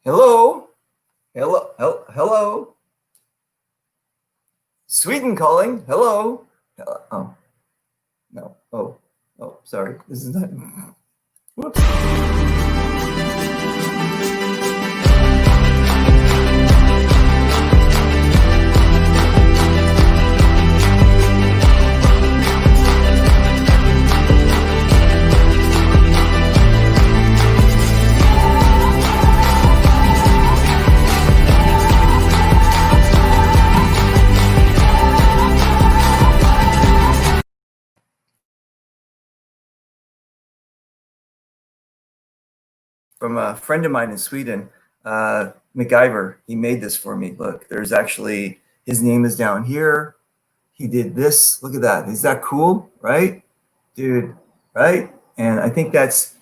Hello? Hello? Sweden calling. Hello? Oh, no. Oh, sorry. This is not. Whoops. From a friend of mine in Sweden, MacGyver. He made this for me. Look, there's actually, his name is down here. He did this. Look at that. Is that cool? Right? Dude, right? And I think that's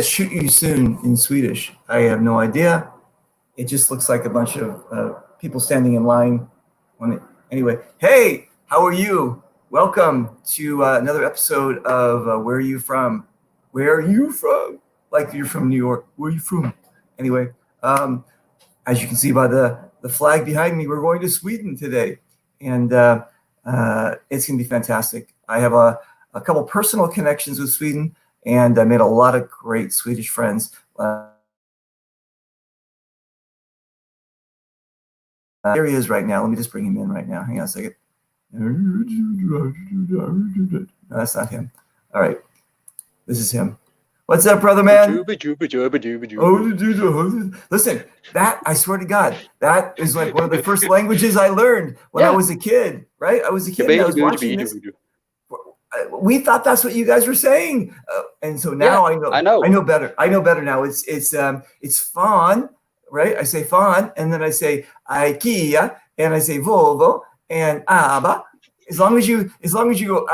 shoot you soon in Swedish. I have no idea. It just looks like a bunch of people standing in line. Anyway, hey, how are you? Welcome to another episode of Where Are You From? Where Are You From? Like you're from New York. Where are you from? Anyway, as you can see by the flag behind me, we're going to Sweden today. And it's going to be fantastic. I have a couple personal connections with Sweden, and I made a lot of great Swedish friends. There he is right now. Let me just bring him in right now. Hang on a second. No, that's not him. All right. This is him. What's up, brother man? Listen, that, I swear to God, that is like one of the first languages I learned when I was a kid, right? I was a kid and I was watching this. We thought that's what you guys were saying. And so now I know better. I know better now. It's fan, right? I say fan, and then I say IKEA, and I say Volvo, and ABBA. As long as you go,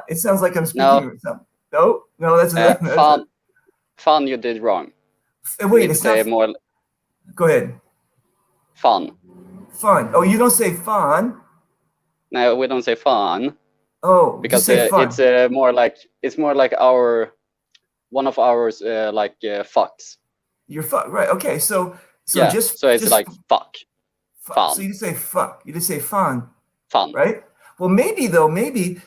it sounds like I'm speaking or something. No, that's fun. You did wrong. Wait, it's not more. Go ahead. Fun. Oh, you don't say fun. No, we don't say fun. Oh, because say fun. It's more like our one of ours fucks. You're fuck, right? Okay, so yeah, so it's like fuck. Fun. So you just say fuck. You just say fun. Fun, right? Well, maybe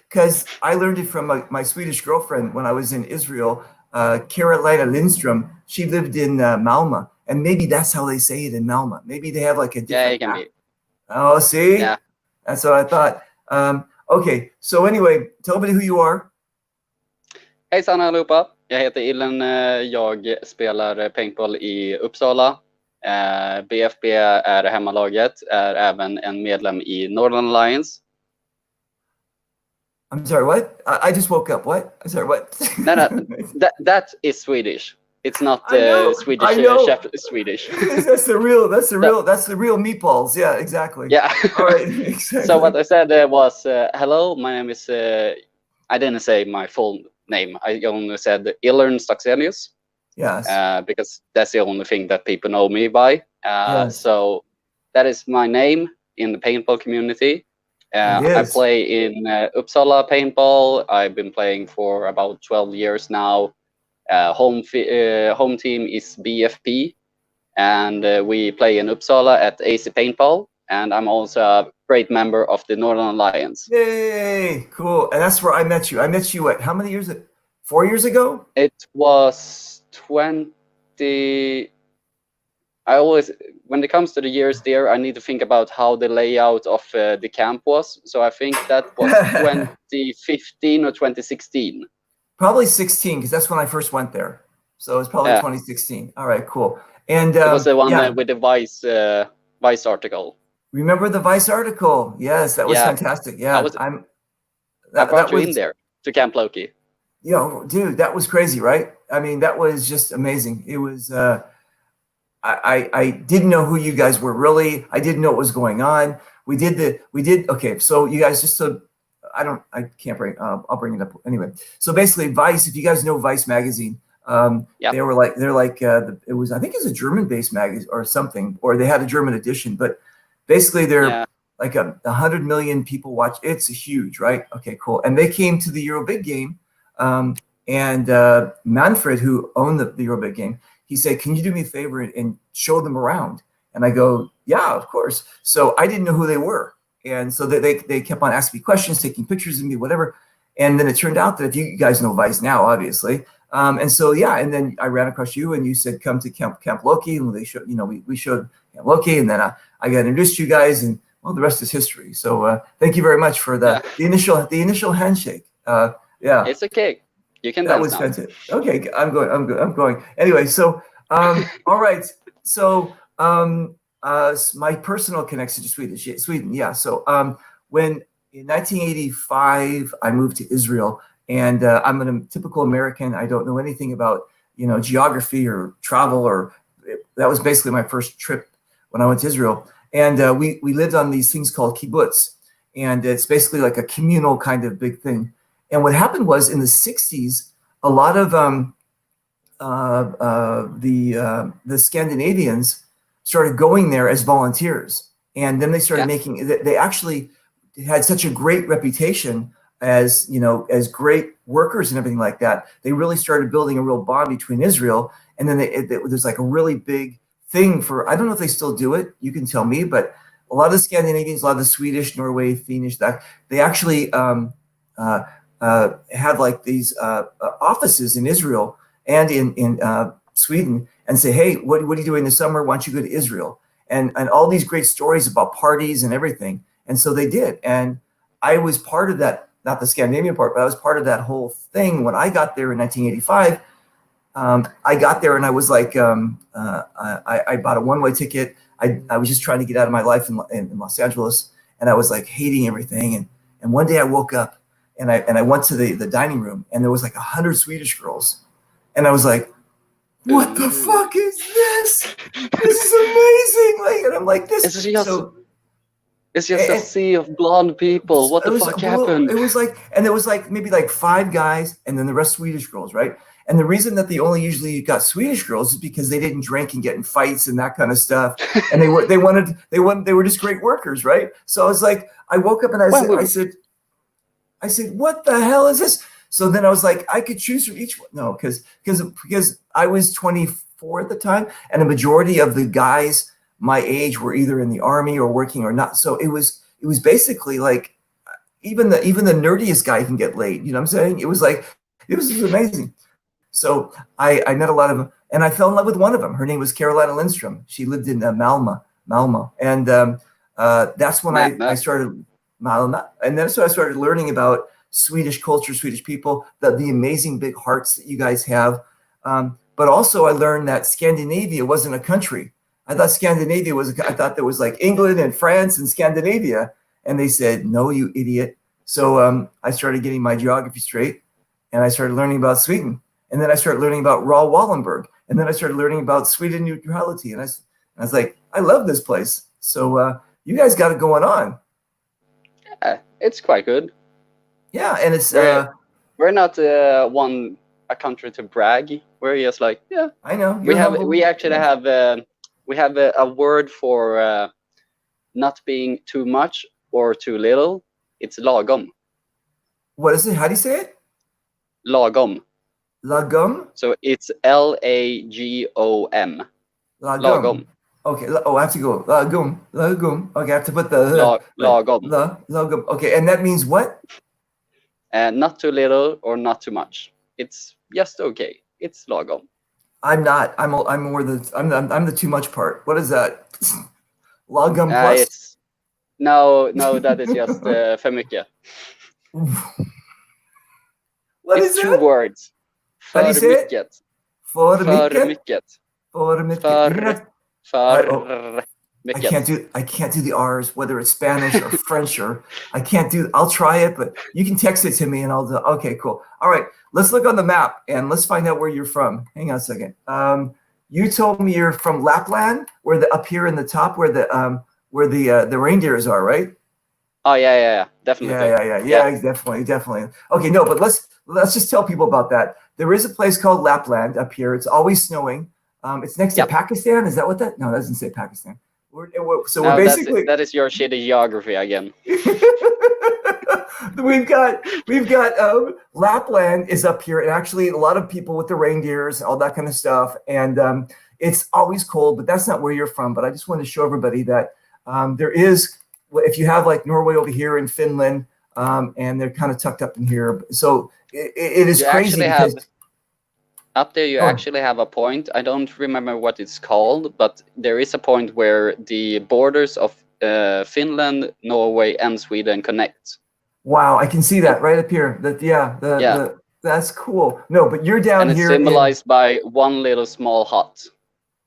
because I learned it from my Swedish girlfriend when I was in Israel, Carolina Lindstrom. She lived in Malmö, and maybe that's how they say it in Malmö. Maybe they have like a different. Yeah, it can be. Oh, see? Yeah. That's what I thought. Okay, so anyway, tell everybody who you are. Hejsan allihopa. Jag heter Illern. Jag spelar paintball i Uppsala. BFB är hemmalaget. Är även en medlem i Northern Alliance. I'm sorry, what? I just woke up. What? I'm sorry, what? No, that is Swedish. It's not Swedish. Chef Swedish. That's the real meatballs. Yeah, exactly. Yeah. All right. Exactly. So what I said was, hello, my name is. I didn't say my full name. I only said Illern Stockselius. Yes. Because that's the only thing that people know me by. Yes. So that is my name in the paintball community. I play in Uppsala paintball. I've been playing for about 12 years now. Home team is BFP, and we play in Uppsala at AC Paintball. And I'm also a great member of the Northern Alliance. Yay! Cool. And that's where I met you. I met you how many years? 4 years ago? It was 20. When it comes to the years there, I need to think about how the layout of the camp was. So I think that was 2015 or 2016. Probably 16, because that's when I first went there. So it's probably 2016. All right, cool. And it was the one with the Vice article. Remember the Vice article? Yes, that was fantastic. Yeah, I brought you in there to Camp Loki. Yo, dude, that was crazy, right? I mean, that was just amazing. It was. I didn't know who you guys were really. I didn't know what was going on. We did. Okay, so you guys just so I can't bring. I'll bring it up anyway. So basically, Vice. If you guys know Vice magazine, they're like it was. I think it's a German-based magazine or something, or they had a German edition. But basically, they're like 100 million people watch. It's huge, right? Okay, cool. And they came to the Eurobig game, and Manfred, who owned the Eurobig game, he said, can you do me a favor and show them around? And I go, yeah, of course. So I didn't know who they were. And so they kept on asking me questions, taking pictures of me, whatever. And then it turned out that if you guys know Vice now, obviously. And so, yeah, and then I ran across you and you said, come to Camp Loki. And they showed, we showed Camp Loki. And then I got introduced to you guys, and well, the rest is history. So thank you very much for the initial handshake. Yeah. It's okay. You can that dance was now. Fantastic. Okay, I'm going. Anyway, so all right. So my personal connection to Sweden. Yeah. So when in 1985 I moved to Israel, and I'm a typical American. I don't know anything about geography or travel, or that was basically my first trip when I went to Israel. And we lived on these things called kibbutz, and it's basically like a communal kind of big thing. And what happened was in the 60s, a lot of the Scandinavians started going there as volunteers. And then they started making, they actually had such a great reputation as, as great workers and everything like that. They really started building a real bond between Israel. And then there's like a really big thing for, I don't know if they still do it, you can tell me, but a lot of the Scandinavians, a lot of the Swedish, Norway, Finnish, that they actually have like these offices in Israel and in Sweden, and say, hey, what are you doing this summer? Why don't you go to Israel? And all these great stories about parties and everything. And so they did. And I was part of that, not the Scandinavian part, but I was part of that whole thing. When I got there in 1985, I got there and I was like, I bought a one-way ticket. I was just trying to get out of my life in Los Angeles, and I was like hating everything. And one day I woke up and I went to the dining room, and there was like 100 Swedish girls. And I was like, what the fuck is this? This is amazing. Like, and I'm like, this is it's just a sea of blonde people. What the fuck happened? It was like, and there was like maybe like 5 guys and then the rest Swedish girls, right? And the reason that they only usually got Swedish girls is because they didn't drink and get in fights and that kind of stuff. And they were just great workers, right? So I was like, I woke up and I said, what the hell is this? So then I was like, I could choose from each one. No, because I was 24 at the time, and a majority of the guys my age were either in the army or working or not. So it was basically like even the nerdiest guy can get laid. You know what I'm saying? It was amazing. So I met a lot of them, and I fell in love with one of them. Her name was Carolina Lindstrom. She lived in Malmö, and that's when I started Malmö, and that's when I started learning about Swedish culture, Swedish people, the amazing big hearts that you guys have. But also I learned that Scandinavia wasn't a country. I thought Scandinavia I thought there was like England and France and Scandinavia. And they said, no, you idiot. So I started getting my geography straight, and I started learning about Sweden. And then I started learning about Raoul Wallenberg. And then I started learning about Sweden neutrality. And I was like, I love this place. So you guys got it going on. Yeah, it's quite good. Yeah, and it's we're not a country to brag. We're just like, yeah, I know. We actually have a word for not being too much or too little. It's lagom. What is it? How do you say it? Lagom. Lagom? So it's Lagom. Lagom. Okay. Oh, I have to go. Lagom. Okay, I have to put the lagom. Lagom. Okay, and that means what? Not too little or not too much. It's just okay. It's lagom. I'm not. I'm more I'm the too much part. What is that? Lagom plus? No, that is just för mycket. It's two words. How do you say it? För mycket. I can't do the R's, whether it's Spanish or French or I can't do. I'll try it, but you can text it to me and I'll do. Okay, cool. All right, let's look on the map and let's find out where you're from. Hang on a second. You told me you're from Lapland, up here in the top where the reindeers are, right? Oh yeah, definitely. Yeah, definitely. Okay, no, but let's just tell people about that. There is a place called Lapland up here. It's always snowing. It's next to Pakistan. Is that what that? No, it doesn't say Pakistan. We're basically that is your shitty geography again. we've got Lapland is up here, and actually a lot of people with the reindeers, all that kind of stuff, and it's always cold, but that's not where you're from. But I just wanted to show everybody that there is, if you have like Norway over here and Finland, and they're kind of tucked up in here, so it is crazy because up there you actually have a point. I don't remember what it's called, but there is a point where the borders of Finland, Norway, and Sweden connect. Wow, I can see that right up here. That's cool. No, but you're down here. And it's here symbolized by one little small hut.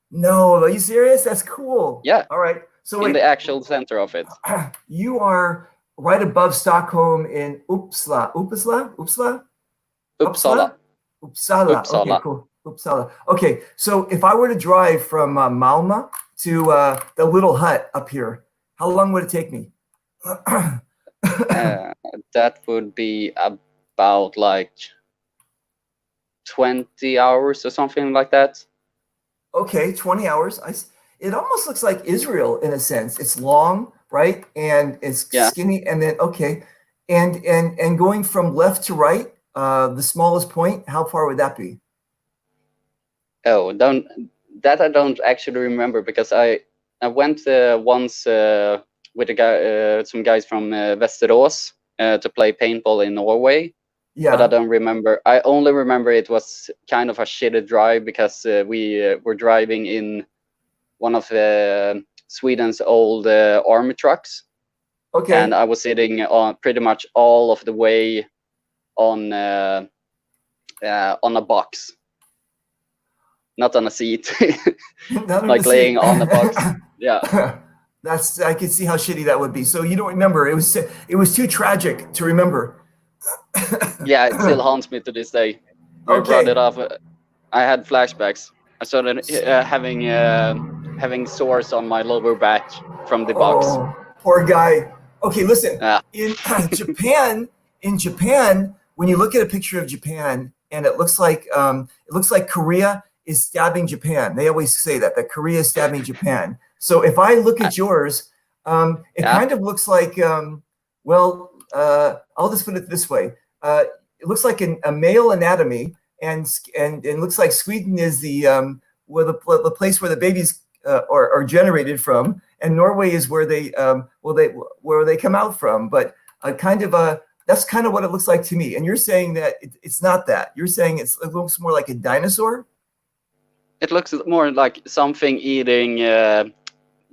No, are you serious? That's cool. Yeah. All right. So in the actual center of it. You are right above Stockholm in Uppsala. Okay, cool. Uppsala. Okay, so if I were to drive from Malmö to the little hut up here, how long would it take me? That would be about like 20 hours or something like that. Okay, 20 hours. It almost looks like Israel in a sense. It's long, right? And it's skinny. And then, okay. And going from left to right, the smallest point, how far would that be? Oh, I don't actually remember, because I went once with some guys from Västerås to play paintball in Norway. Yeah. But I don't remember. I only remember it was kind of a shitty drive, because we were driving in one of Sweden's old army trucks. Okay. And I was sitting on pretty much all of the way on a box, not on a seat, like laying on a box. Yeah. I can see how shitty that would be. So you don't remember. It was too tragic to remember. Yeah, it still haunts me to this day. I brought it off. I had flashbacks. I started having sores on my lower back from the box. Oh, poor guy. Okay, listen. In Japan, when you look at a picture of Japan, and it looks like Korea is stabbing Japan. They always say that Korea is stabbing Japan. So if I look at yours, it kind of looks like I'll just put it this way. It looks like a male anatomy, and it looks like Sweden is the place where the babies are generated from, and Norway is where they come out from. But that's kind of what it looks like to me. And you're saying that it's not that. You're saying it looks more like a dinosaur? It looks more like something eating.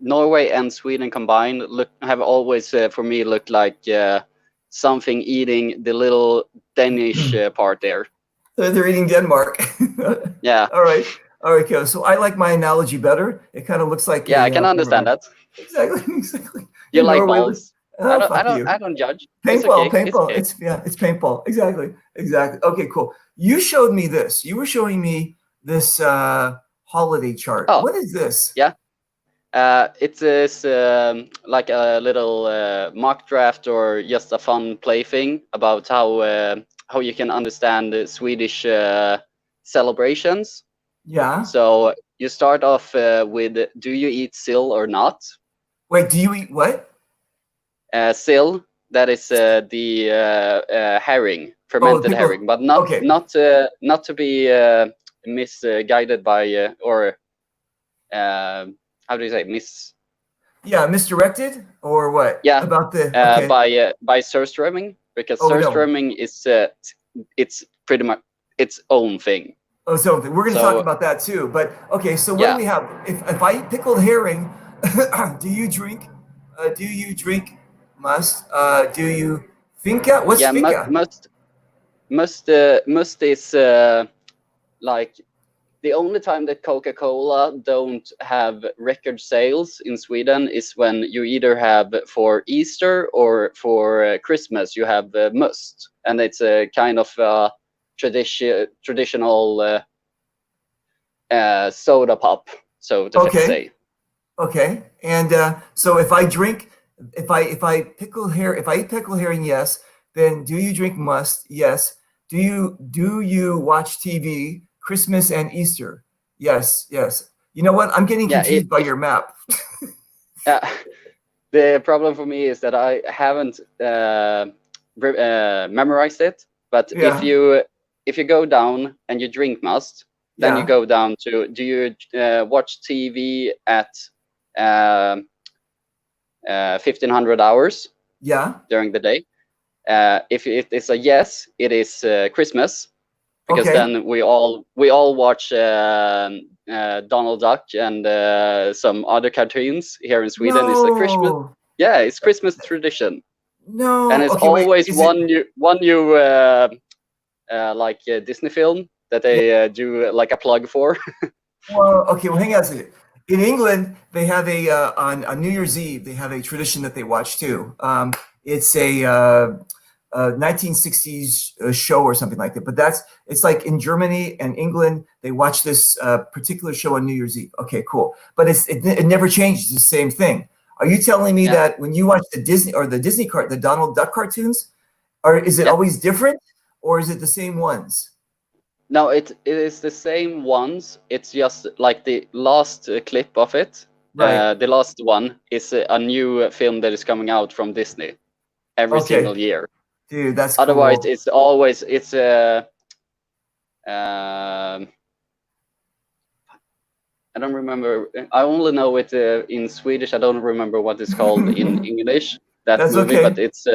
Norway and Sweden combined have always, for me, looked like something eating the little Danish part there. So they're eating Denmark. Yeah. All right, okay. So I like my analogy better. It kind of looks like. Yeah, I can understand that. Exactly. You like balls? I don't judge. Paintball. It's paintball. Exactly. Okay, cool. You showed me this. You were showing me this holiday chart. Oh. What is this? Yeah. It is like a little mock draft, or just a fun plaything about how you can understand the Swedish celebrations. Yeah. So you start off with, do you eat sill or not? Wait, do you eat what? Sill. That is the herring, fermented herring, but not to be misguided by or. How do you say misdirected or what? Yeah, about the by surströmming, because surströmming is it's pretty much its own thing. Oh, so we're going to talk about that too. But okay, so what do we have? If I pickled herring, do you drink? Must? Do you finka? What's finka? Must is like. The only time that Coca-Cola don't have record sales in Sweden is when you either have for Easter or for Christmas you have must, and it's a kind of traditional soda pop, so to say. Okay, and so if I eat pickled herring, yes. Then do you drink must? Yes. Do you watch TV? Christmas and Easter. Yes. You know what? I'm getting confused by your map. The problem for me is that I haven't memorized it. But if you go down and you drink must, then you go down to, do you watch TV at 1500 hours during the day? If it is a yes, it is Christmas, because then we all watch Donald Duck and some other cartoons here in Sweden. It's a Christmas. Yeah, it's Christmas tradition. No, and it's always one new like Disney film that they do like a plug for. Well, hang on a second. In England, they have on New Year's Eve, they have a tradition that they watch too. It's a 1960s show or something like that. But it's like in Germany and England, they watch this particular show on New Year's Eve. Okay, cool. But it never changes. It's the same thing. Are you telling me that when you watch the Disney the Donald Duck cartoons, is it always different, or is it the same ones? No, it is the same ones. It's just like the last clip of it. Right. The last one is a new film that is coming out from Disney every single year. Dude, that's otherwise cool. It's always I don't remember. I only know it in Swedish. I don't remember what it's called in English. That's movie, okay. But it's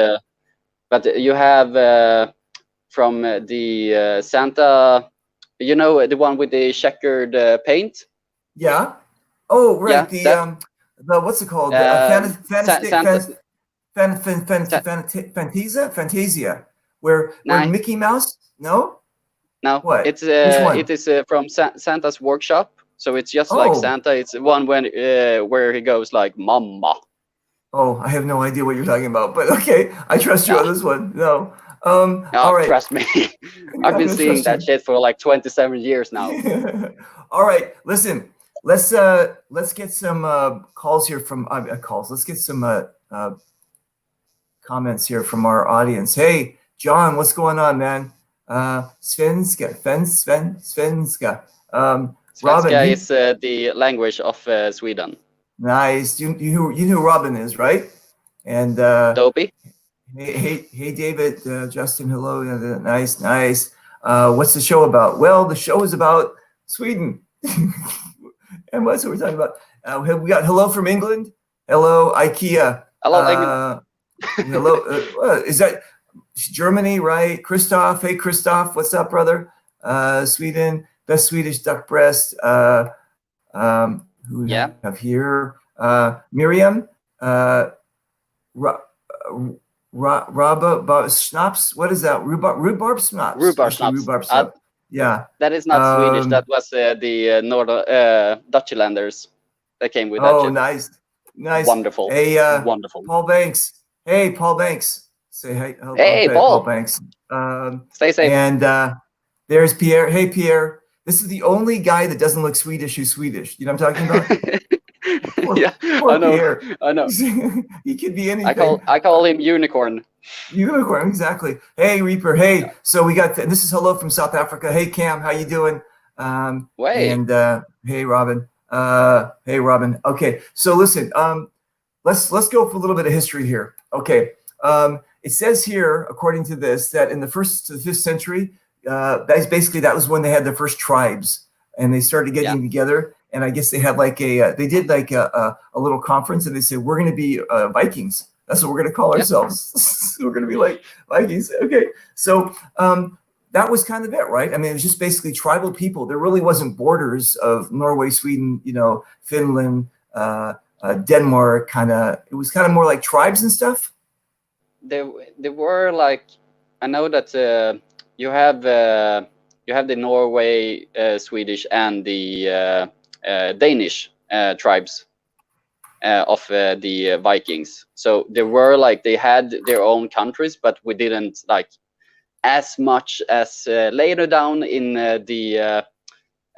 but you have from the Santa, the one with the checkered paint. Yeah. Oh, right. Yeah, the what's it called? Fantasia, where Mickey Mouse? No. What? It's it is from Santa's workshop. So it's just like Santa. It's one where he goes like, "Mama." Oh, I have no idea what you're talking about, but okay, I trust you on this one. No. No, all right. Trust me. I've been seeing that shit for like 27 years now. All right, listen. Let's get some calls here from calls. Let's get some comments here from our audience. Hey, John, what's going on, man? Svenska. Robin is the language of Sweden. Nice. You know who Robin is, right? And Dopey. Hey, David, Justin, hello. Nice. What's the show about? Well, the show is about Sweden. And what's what we're talking about? We got hello from England. Hello, IKEA. Hello, England. Hello. Is that Germany, right? Christoph. Hey, Christoph. What's up, brother? Sweden. Best Swedish duck breast. Who do we have here? Miriam. Rhubarb schnapps. What is that? Rhubarb schnapps. Rhubarb schnapps. Yeah. That is not Swedish. That was the Dutchlanders that came with that. Oh, nice. Wonderful. Hey, wonderful. Paul Banks. Hey, Paul Banks. Say hey. Hey, Paul Banks. Stay safe. And there's Pierre. Hey, Pierre. This is the only guy that doesn't look Swedish who's Swedish. You know what I'm talking about? I know. Pierre. I know. He could be anything. I call him Unicorn. Unicorn, exactly. Hey, Reaper. Hey, so we got this is hello from South Africa. Hey, Cam, how you doing? And hey, Robin. Okay, so listen. Let's go for a little bit of history here. Okay, it says here, according to this, that in the 1st to 5th century, that was when they had their first tribes, and they started getting together. And I guess they had like a little conference, and they said, we're going to be Vikings. That's what we're going to call ourselves. We're going to be like Vikings. Okay. So that was kind of it, right? I mean, it was just basically tribal people. There really wasn't borders of Norway, Sweden, Finland, Denmark, it was kind of more like tribes and stuff. There were like, I know that you have the Norway, Swedish, and the Danish tribes of the Vikings. So there were like, they had their own countries, but we didn't like as much as later down in the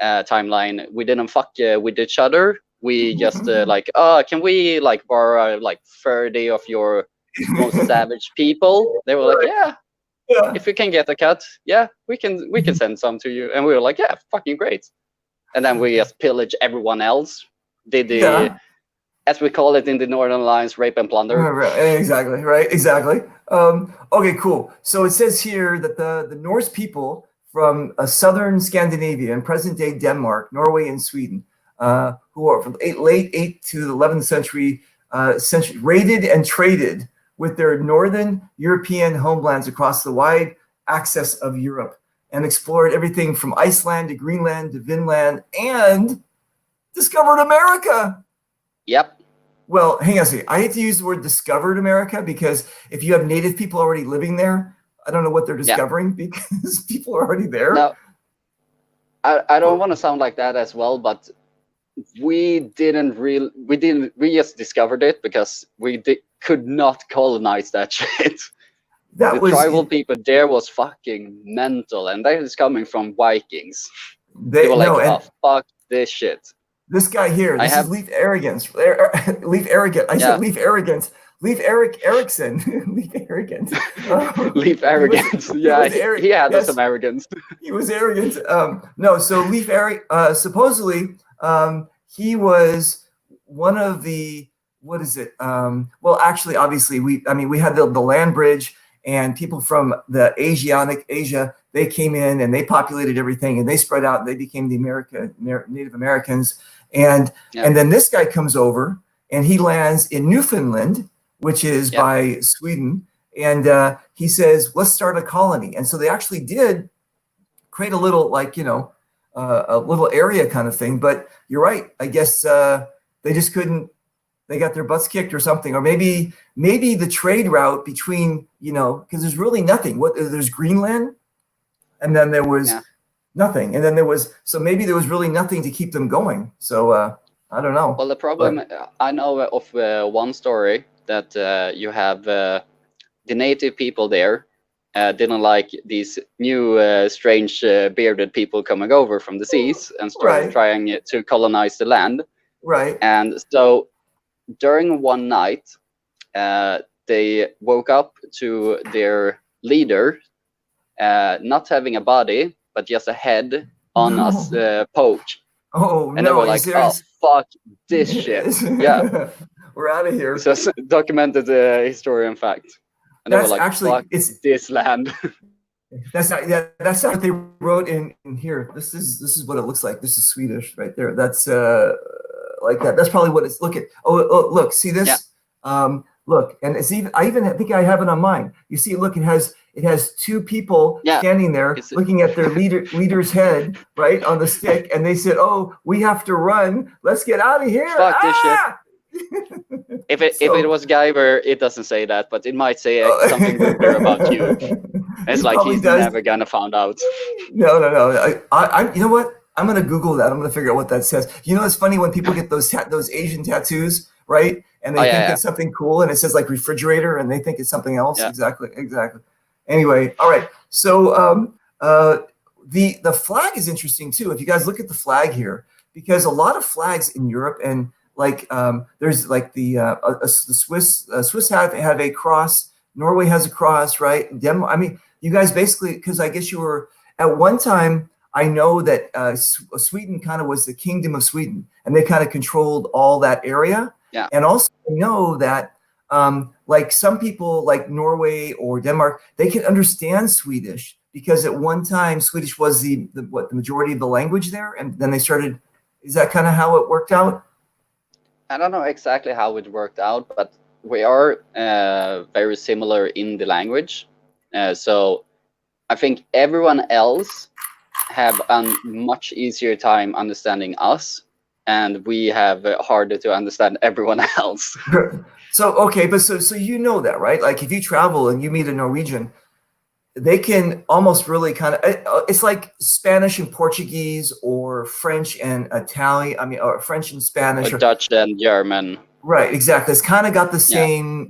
timeline. We didn't fuck with each other. We just like, can we like borrow like 30 of your most savage people? They were like, yeah. If you can get a cut, we can send some to you. And we were like, yeah, fucking great. And then we just pillage everyone else. Did the as we call it in the Northern Alliance, rape and plunder. Exactly, right, exactly. Okay, cool. So it says here that the Norse people from southern Scandinavia and present-day Denmark, Norway, and Sweden, who are from late 8th to the 11th century, raided and traded with their northern European homelands across the wide axis of Europe and explored everything from Iceland to Greenland to Vinland and discovered America. Yep. Well, hang on a second. I hate to use the word discovered America because if you have native people already living there, I don't know what they're discovering because people are already there. No, I don't want to sound like that as well, but we just discovered it because we could not colonize that shit. The tribal people there was fucking mental, and that is coming from Vikings. They were like, oh, fuck this shit. This guy here, this is Leif Arrogance. Leif Arrogant. I said Leif Arrogance. Leif Erikson. Leif Arrogance. Leif Arrogance. He had some arrogance. He was arrogant. No, so Leif supposedly he was one of the, what is it? Well, actually, obviously, we had the land bridge, and people from the Asia, they came in and they populated everything, and they spread out and they became the Native Americans. And then this guy comes over and he lands in Newfoundland, which is by Sweden. And he says, let's start a colony. And so they actually did create a little, a little area kind of thing. But you're right. I guess they just couldn't, they got their butts kicked or something. Or maybe the trade route between, because there's really nothing. There's Greenland, and then there was nothing. And then so maybe there was really nothing to keep them going. So I don't know. Well, the problem, I know of one story that you have the native people there didn't like these new strange bearded people coming over from the seas and started trying to colonize the land. Right. And so during one night, they woke up to their leader not having a body, but just a head on a poach. Oh, and they were like, oh, fuck this shit. Yeah. We're out of here. So documented historian fact. And they were like, actually, fuck this land. That's not what they wrote in here. This is what it looks like. This is Swedish right there. That's like that. That's probably what it's. Look, look, see this? Yeah. Look, and it's even. I think I have it on mine. You see, look, it has two people standing there looking at their leader's head, right, on the stick, and they said, "Oh, we have to run. Let's get out of here." Fuck this shit. If it was Guyver, it doesn't say that, but it might say something weird about you. It's like he's never gonna find out. No. I you know what? I'm gonna Google that. I'm gonna figure out what that says. It's funny when people get those Asian tattoos, right? And they think it's something cool, and it says like refrigerator, and they think it's something else. Yeah. Exactly. Anyway, all right. So the flag is interesting too. If you guys look at the flag here, because a lot of flags in Europe and there's like the Swiss have a cross. Norway has a cross, right? Denmark. You guys basically, because I guess you were at one time. I know that Sweden kind of was the Kingdom of Sweden, and they kind of controlled all that area. Yeah. And also I know that like some people like Norway or Denmark, they can understand Swedish because at one time Swedish was the majority of the language there, and then they started. Is that kind of how it worked out? I don't know exactly how it worked out, but we are very similar in the language. So I think everyone else have a much easier time understanding us, and we have harder to understand everyone else. So okay, but so that, right? Like if you travel and you meet a Norwegian, they can almost really kind of, it's like Spanish and Portuguese or French and Italian, or French and Spanish. Or Dutch and German. Right, exactly. It's kind of got the same,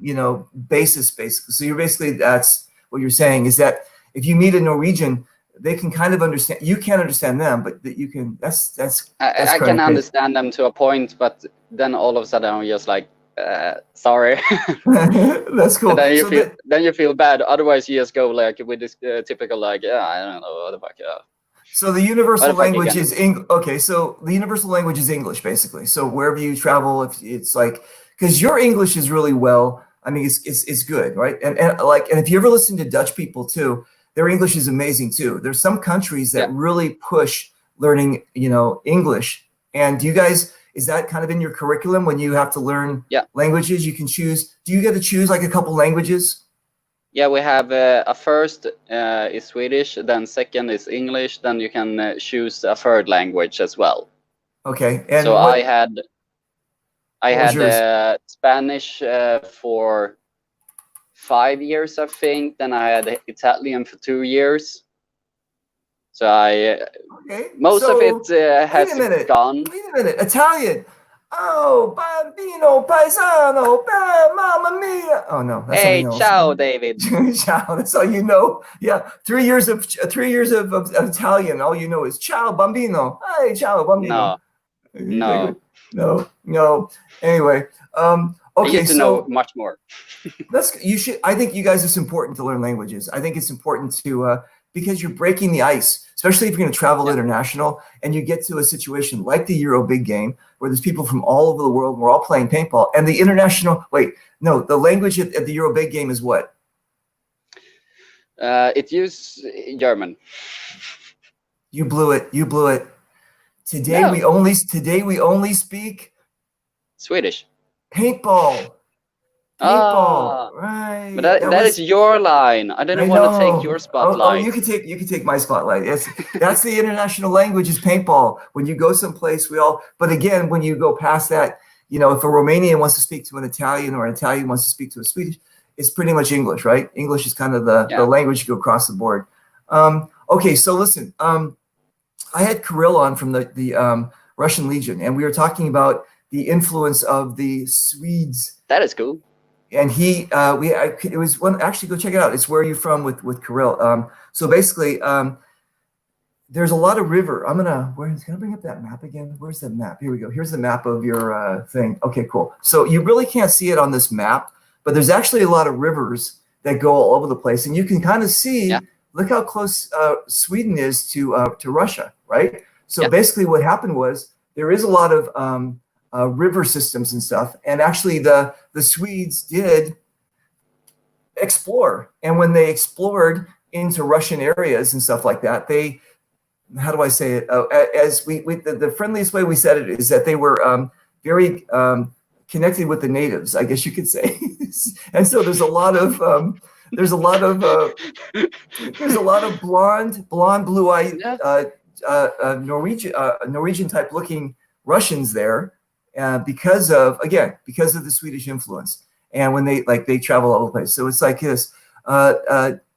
basis, basically. So you're basically, that's what you're saying, is that if you meet a Norwegian, they can kind of understand, you can't understand them, but that you can, that's I can understand them to a point, but then all of a sudden I'm just like, sorry. That's cool. And then you feel bad. Otherwise, you just go like with this typical like, I don't know what the fuck. So the universal But fuck language again. is English. Okay, so the universal language is English, basically. So wherever you travel, if it's like, because your English is really well, I mean, it's good, right? And if you ever listen to Dutch people too, their English is amazing too. There's some countries that Yeah. really push learning, English. And do you guys, is that kind of in your curriculum when you have to learn languages? You can choose. Do you get to choose like a couple languages? Yeah, we have a first is Swedish, then second is English, then you can choose a third language as well. Okay, and so I had yours? Spanish for 5 years, I think. Then I had Italian for 2 years. So most of it has gone. Wait a minute, Italian. Oh, bambino, paesano, mamma mia. Oh no, that's hey, something else. ciao, David. Ciao. That's all you know. Yeah, 3 years of Italian. All you know is ciao, bambino. Hey, ciao, bambino. No. Anyway, okay. I used to know much more. I think you guys, it's important to learn languages. I think it's important to because you're breaking the ice, especially if you're going to travel international and you get to a situation like the Euro big game where there's people from all over the world and we're all playing paintball. And the the language at the Euro big game is what? It used German. You blew it. Today we only speak Swedish. Paintball, right? But that is your line. I didn't want to take your spotlight. Oh, you can take my spotlight. That's the international language is paintball. When you go someplace, but again, when you go past that, if a Romanian wants to speak to an Italian or an Italian wants to speak to a Swedish, it's pretty much English, right? English is kind of the language you go across the board. Okay, so listen, I had Kirill on from the Russian Legion, and we were talking about the influence of the Swedes. That is cool. And it was one, actually go check it out. It's Where Are You From with Kirill. So basically, there's a lot of river. Can I bring up that map again? Where's the map? Here we go. Here's the map of your thing. Okay, cool. So you really can't see it on this map, but there's actually a lot of rivers that go all over the place. And you can kind of see, look how close Sweden is to Russia, right? So basically what happened was there is a lot of river systems and stuff. And actually the Swedes did explore. And when they explored into Russian areas and stuff like that, how do I say it? The friendliest way we said it is that they were very connected with the natives, I guess you could say. And so there's a lot of blonde, blue-eyed Norwegian type looking Russians there. Because of the Swedish influence, and when they travel all over the place. So it's like this.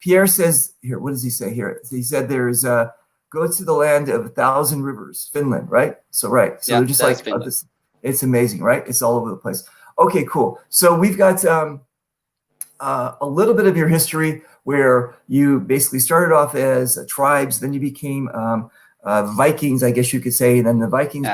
Pierre says here. What does he say here? He said there's go to the land of 1,000 rivers, Finland, right? So they're just like this. It's amazing, right? It's all over the place. Okay, cool. So we've got a little bit of your history where you basically started off as tribes, then you became Vikings, I guess you could say, and then the Vikings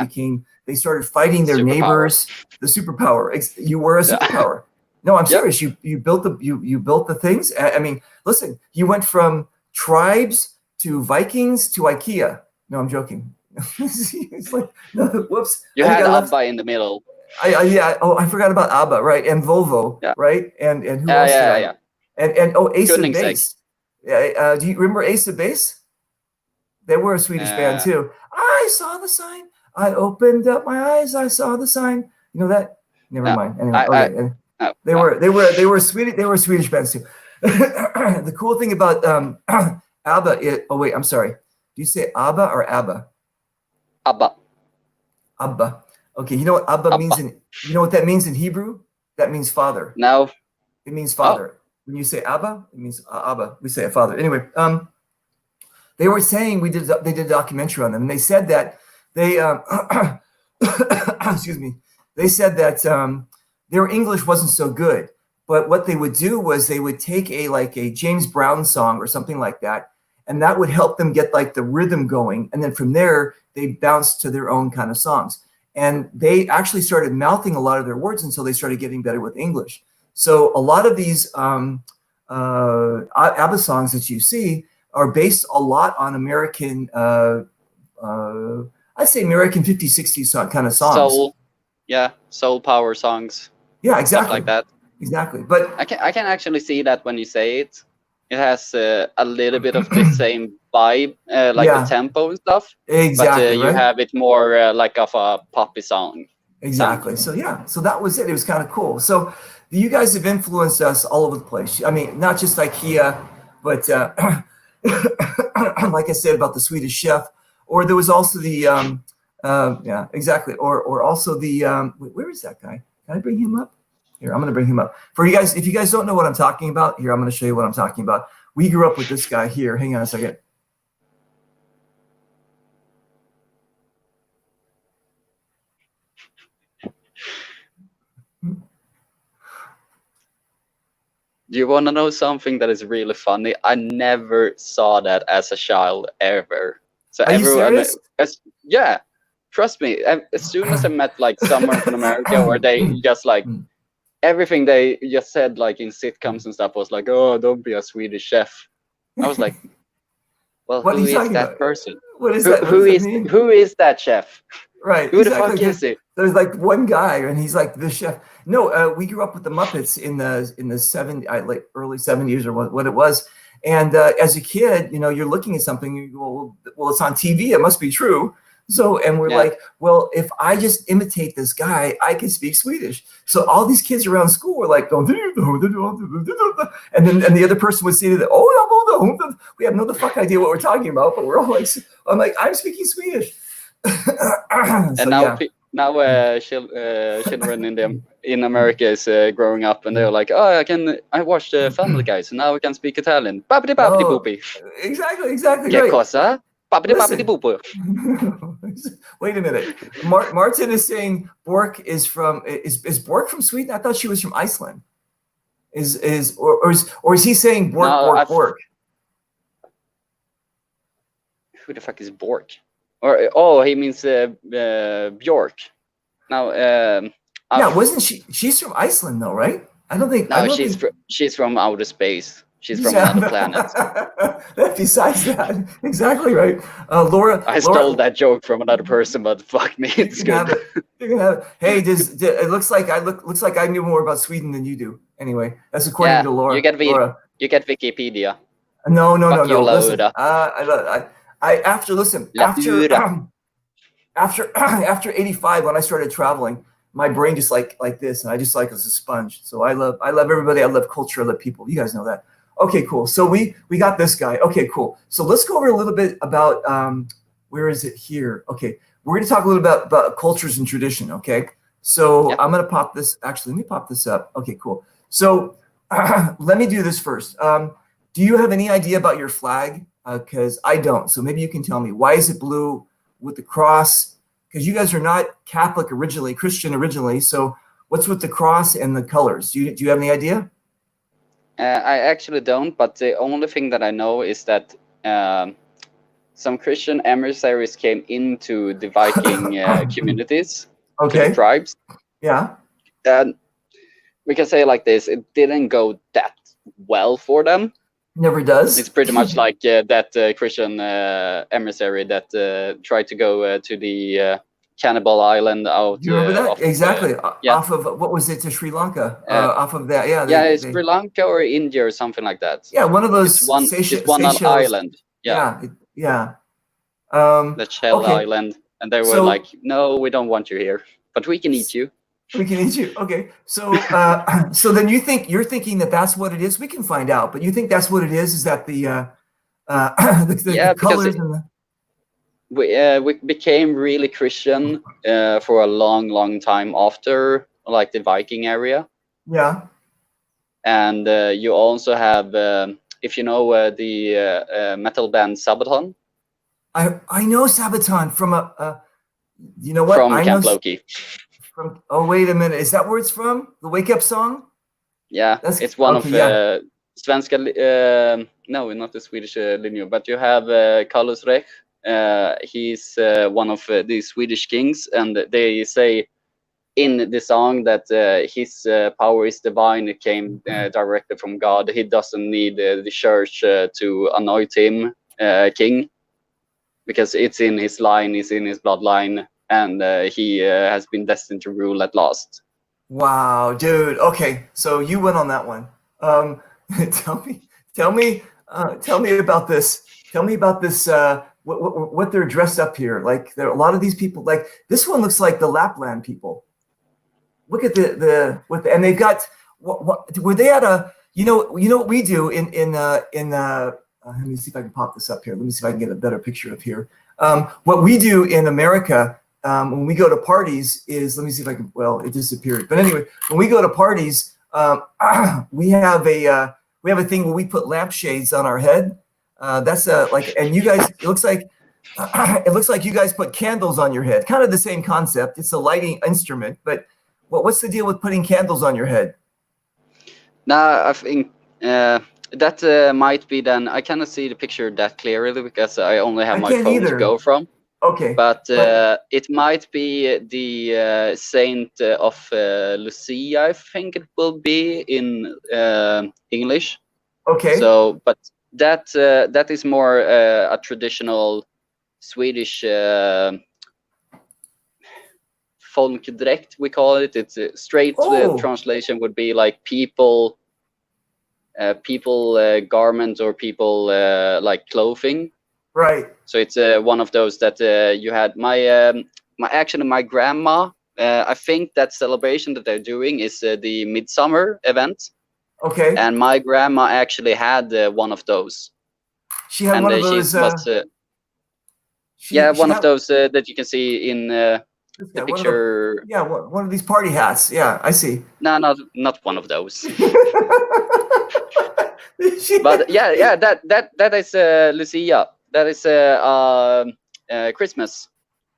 they started fighting their neighbors. The superpower. You were a superpower. No, I'm serious. You built the things. I mean, listen. You went from tribes to Vikings to IKEA. No, I'm joking. It's like, no, whoops. You had Abba in the middle. I forgot about Abba, right? And Volvo, right? And who else? And Ace of Base. Do you remember Ace of Base? They were a Swedish band too. I saw the sign. I opened up my eyes. I saw the sign. You know that? Never mind. Anyway, they were Swedish bands too. The cool thing about ABBA. I'm sorry. Do you say ABBA or ABBA? ABBA. ABBA. Okay. You know what ABBA means you know what that means in Hebrew? That means father. No. It means father. When you say ABBA, it means Abba. We say a father. Anyway, they were saying they did a documentary on them, and they said that they excuse me. They said that their English wasn't so good, but what they would do was they would take a James Brown song or something like that, and that would help them get like the rhythm going, and then from there they bounced to their own kind of songs. And they actually started mouthing a lot of their words until they started getting better with English. So a lot of these ABBA songs that you see, are based a lot on American, I'd say American 50s, 60s kind of songs. Soul power songs. Yeah, exactly. Stuff like that. Exactly. But I can actually see that when you say it. It has a little bit of the same vibe, like the tempo and stuff. Exactly. But you have it more like of a poppy song. Exactly. So so that was it. It was kind of cool. So you guys have influenced us all over the place. I mean, not just IKEA, but like I said about the Swedish chef, or there was also the yeah, exactly, or also the where is that guy? Can I bring him up? Here, I'm going to bring him up. For you guys, if you guys don't know what I'm talking about, here, I'm going to show you what I'm talking about. We grew up with this guy here. Hang on a second. Do you want to know something that is really funny? I never saw that as a child ever. So Are everyone, you serious? yeah, trust me. As soon as I met like someone from America, where they just like everything they just said like in sitcoms and stuff was like, oh, don't be a Swedish chef. I was like, well, what who is that about? person? What is that? Who is that chef? Right. Who the fuck is he? There's like one guy, and he's like the chef. No, we grew up with the Muppets in the 70s, like early 70s or what it was. And as a kid, you know, you're looking at something, you go, well, it's on TV, it must be true. So, and we're like, well, if I just imitate this guy, I can speak Swedish. So all these kids around school were like, and then the other person would say to them, oh, we have no the fuck idea what we're talking about, but we're all like, I'm like, I'm speaking Swedish. And now children in America is growing up, and they're like, oh, I watched Family Guy, so now I can speak Italian. Babidi babidi boopy. Exactly. Che right. cosa? Babidi babidi boopy. Wait a minute. Martin is saying Bork is Bork from Sweden? I thought she was from Iceland. Or is he saying Bork? Who the fuck is Bork? Or he means Bjork. Now, yeah, wasn't she? She's from Iceland, though, right? I don't think. No, she's from outer space. She's from another planet. Besides that, exactly right. Laura. I stole that joke from another person, but fuck me, it's good. You're gonna have it. Hey, it looks like I knew more about Sweden than you do. Anyway, that's according to Laura. You get Wikipedia. No. Listen, after 85, when I started traveling, my brain just like this, and I just like as a sponge. So I love everybody. I love culture. I love people. You guys know that. Okay, cool. So we got this guy. Okay, cool. So let's go over a little bit about where is it here? Okay, we're going to talk a little bit about cultures and tradition. Okay, so I'm going to pop this. Actually, let me pop this up. Okay, cool. So let me do this first. Do you have any idea about your flag? Because I don't. So maybe you can tell me, why is it blue with the cross? Because you guys are not Catholic originally, Christian originally. So what's with the cross and the colors? Do you have any idea? I actually don't, but the only thing that I know is that some Christian emissaries came into the Viking communities, to the tribes. Yeah. And we can say like this, it didn't go that well for them. Never does. It's pretty much like that Christian emissary that tried to go to the cannibal island out. You remember that? Exactly. Off of, what was it, to Sri Lanka? Off of that, it's Sri Lanka or India or something like that. Yeah, one of those. It's one island. Yeah. The Shell Island, and they were like, "No, we don't want you here, but we can eat you." We can eat you. Okay, so so then you're thinking that that's what it is. We can find out, but you think that's what it is? Is that the colors and the... We became really Christian for a long time after, like, the Viking area. Yeah. And you also have, if you know the metal band Sabaton. I know Sabaton from you know what? From Camp Loki. Wait a minute. Is that where it's from? The Wake Up song? Yeah, it's one of Svenska. No, not the Swedish lingo, but you have Carlos Rech. He's one of the Swedish kings, and they say in the song that his power is divine. It came directly from God. He doesn't need the church to anoint him king, because it's in his line, it's in his bloodline, and he has been destined to rule at last. Wow, dude. Okay, so you went on that one. Tell me about this. Tell me about this. What they're dressed up here. Like, there are a lot of these people. Like, this one looks like the Lapland people. Look at and they've got what were they at a you know what we do in let me see if I can pop this up here. Let me see if I can get a better picture of here. What we do in America when we go to parties is, let me see if I can, well, it disappeared. But anyway, when we go to parties, we have a thing where we put lampshades on our head. That's and you guys, it looks like you guys put candles on your head. Kind of the same concept. It's a lighting instrument, but what's the deal with putting candles on your head? Now, I think that might be then. I cannot see the picture that clearly because I only have my phone to go from. Okay. But it might be the Saint of Lucia, I think it will be in English. Okay. So, but that is more a traditional Swedish folkdräkt, we call it. It's a straight translation would be like people garment or people like clothing. Right. So it's one of those that you had. My grandma. I think that celebration that they're doing is the Midsummer event. Okay. And my grandma actually had one of those. She had one of those. One of those that you can see in the picture. One of these party hats. Yeah, I see. No, not one of those. But that is Lucia. That is Christmas.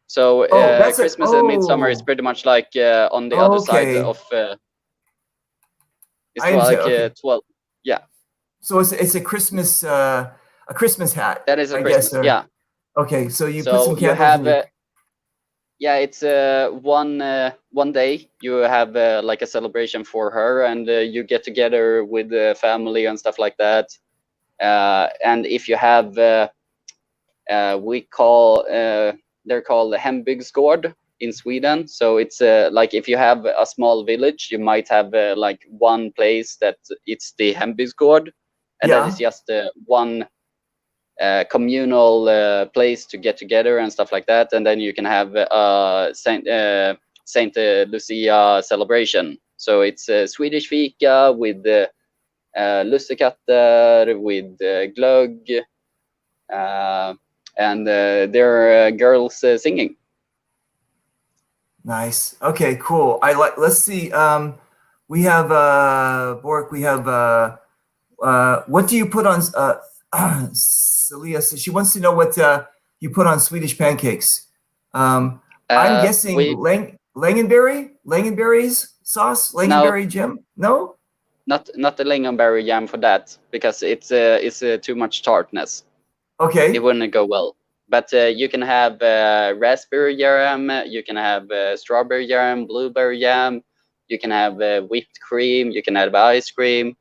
So Christmas and Midsummer is pretty much like on the other side of. It's like 12. Yeah. So it's a Christmas hat. That is a Christmas. Yeah. Okay, so you put some candles. It's one day you have like a celebration for her, and you get together with the family and stuff like that. And if you have, they're called the hembygdsgård in Sweden. So it's like if you have a small village, you might have like one place that it's the hembygdsgård, and that is just one communal place to get together and stuff like that. And then you can have Saint Lucia celebration. So it's Swedish fika with lussekatter, with glögg, and there are girls singing. Nice. Okay, cool. Let's see. We have Bork. We have what do you put on? Celia says she wants to know what you put on Swedish pancakes. I'm guessing Langenberries sauce, Langenberry jam. No, not the Langenberry jam for that, because it's too much tartness. Okay, it wouldn't go well. But you can have raspberry jam, you can have strawberry jam, blueberry jam, you can have whipped cream, you can have ice cream.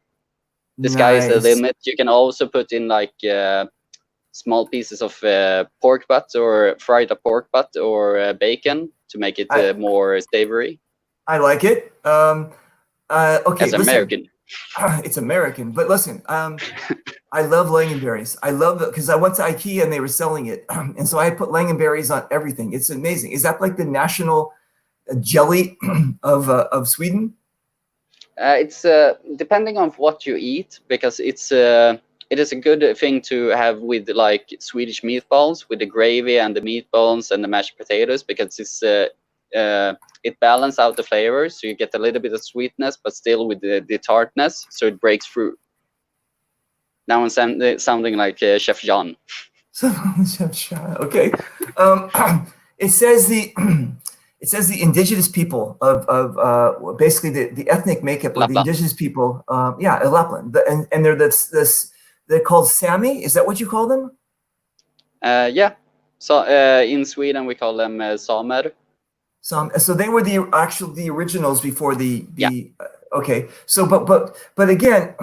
The sky is the limit. You can also put in like small pieces of pork butt or fried up pork butt or bacon to make it more savory. I like it. Okay, as American. It's American, but listen, I love Langenberries. I love it because I went to IKEA and they were selling it, and so I put Langenberries on everything. It's amazing. Is that like the national jelly of Sweden? It's depending on what you eat, because it is a good thing to have with like Swedish meatballs, with the gravy and the meatballs and the mashed potatoes, because it balances out the flavors, so you get a little bit of sweetness, but still with the tartness, so it breaks through. Now I'm sounding like Chef John. Chef John. Okay. It says the indigenous people of basically the ethnic makeup of the indigenous people. Lapland, and they're called Sami. Is that what you call them? Yeah. So in Sweden we call them samer. So they were the originals before the okay. So but again,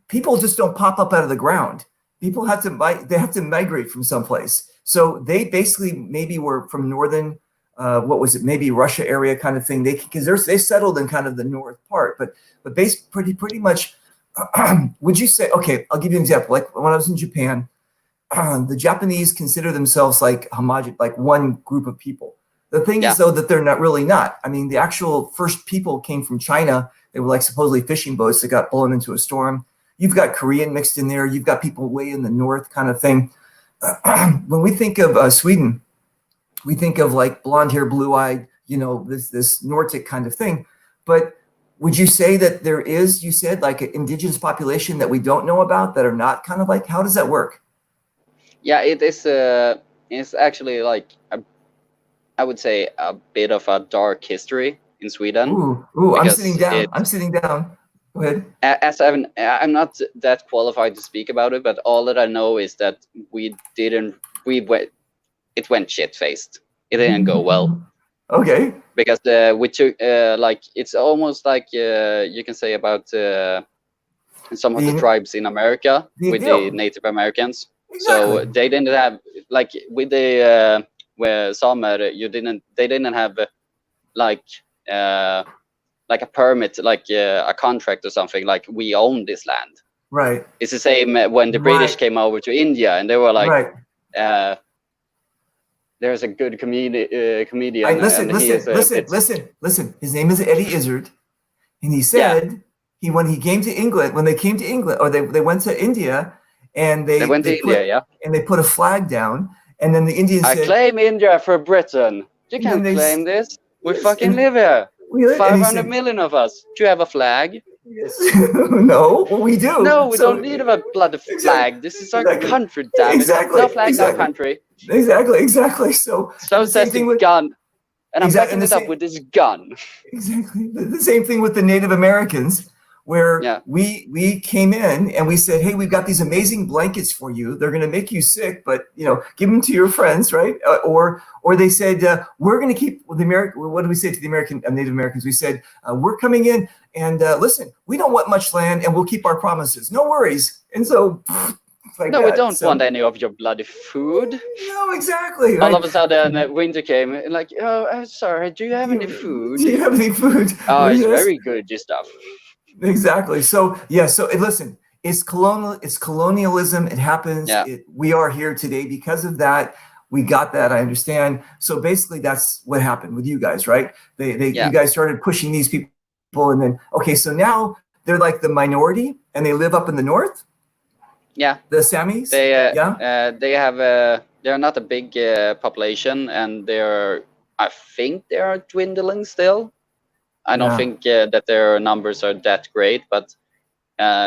people just don't pop up out of the ground. People have to they have to migrate from someplace. So they basically maybe were from northern, what was it? Maybe Russia area kind of thing. They settled in kind of the north part, but pretty much. Would you say? Okay, I'll give you an example. Like when I was in Japan, the Japanese consider themselves like homogeneous, like one group of people. The thing is, though, that they're not really not. I mean, the actual first people came from China. They were like supposedly fishing boats that got blown into a storm. You've got Korean mixed in there. You've got people way in the north kind of thing. When we think of Sweden, we think of like blonde hair, blue eyed, this Nordic kind of thing. But would you say that there is, you said, like an indigenous population that we don't know about that are not kind of like, how does that work? Yeah, it is. It's actually like I would say a bit of a dark history in Sweden. Ooh, I'm sitting down. I'm sitting down. Go ahead. As I'm not that qualified to speak about it, but all that I know is that it went shit faced. It didn't go well. Okay. Because we took like it's almost like you can say about some of the tribes in America with the Native Americans. Exactly. So they didn't have like with the where Samer they didn't have like a permit, like a contract or something, like we own this land. Right. It's the same when the British came over to India and they were like, there's a good comedian. Listen. His name is Eddie Izzard, and he said when they came to England, or they went to India, and they went to India, and they put a flag down, and then the Indians said, "I claim India for Britain. You can't claim this. We fucking live here. 500 million of us. Do you have a flag?" Yes. No, we do. No, we don't need a bloody flag. This is our country, damn it. Exactly. No flag, no country. Exactly. So says the gun. And I'm backing it up with this gun. Exactly. The same thing with the Native Americans, where we came in and we said, hey, we've got these amazing blankets for you. They're going to make you sick, but give them to your friends, right? Or they said, we're going to keep the American. What did we say to the Native Americans? We said, we're coming in and listen, we don't want much land and we'll keep our promises. No worries. And so. We don't want any of your bloody food. No, exactly. All of a sudden, winter came. Like, oh, I'm sorry. Do you have any food? Do you have any food? Oh, it's very good, your stuff. Exactly. So listen, it's colonialism. It happens. We are here today because of that. We got that. I understand. So basically, that's what happened with you guys, right? You guys started pushing these people, and then so now they're like the minority, and they live up in the north. Yeah, the Samis. They have they're not a big population, and I think they are dwindling still. I don't think that their numbers are that great, but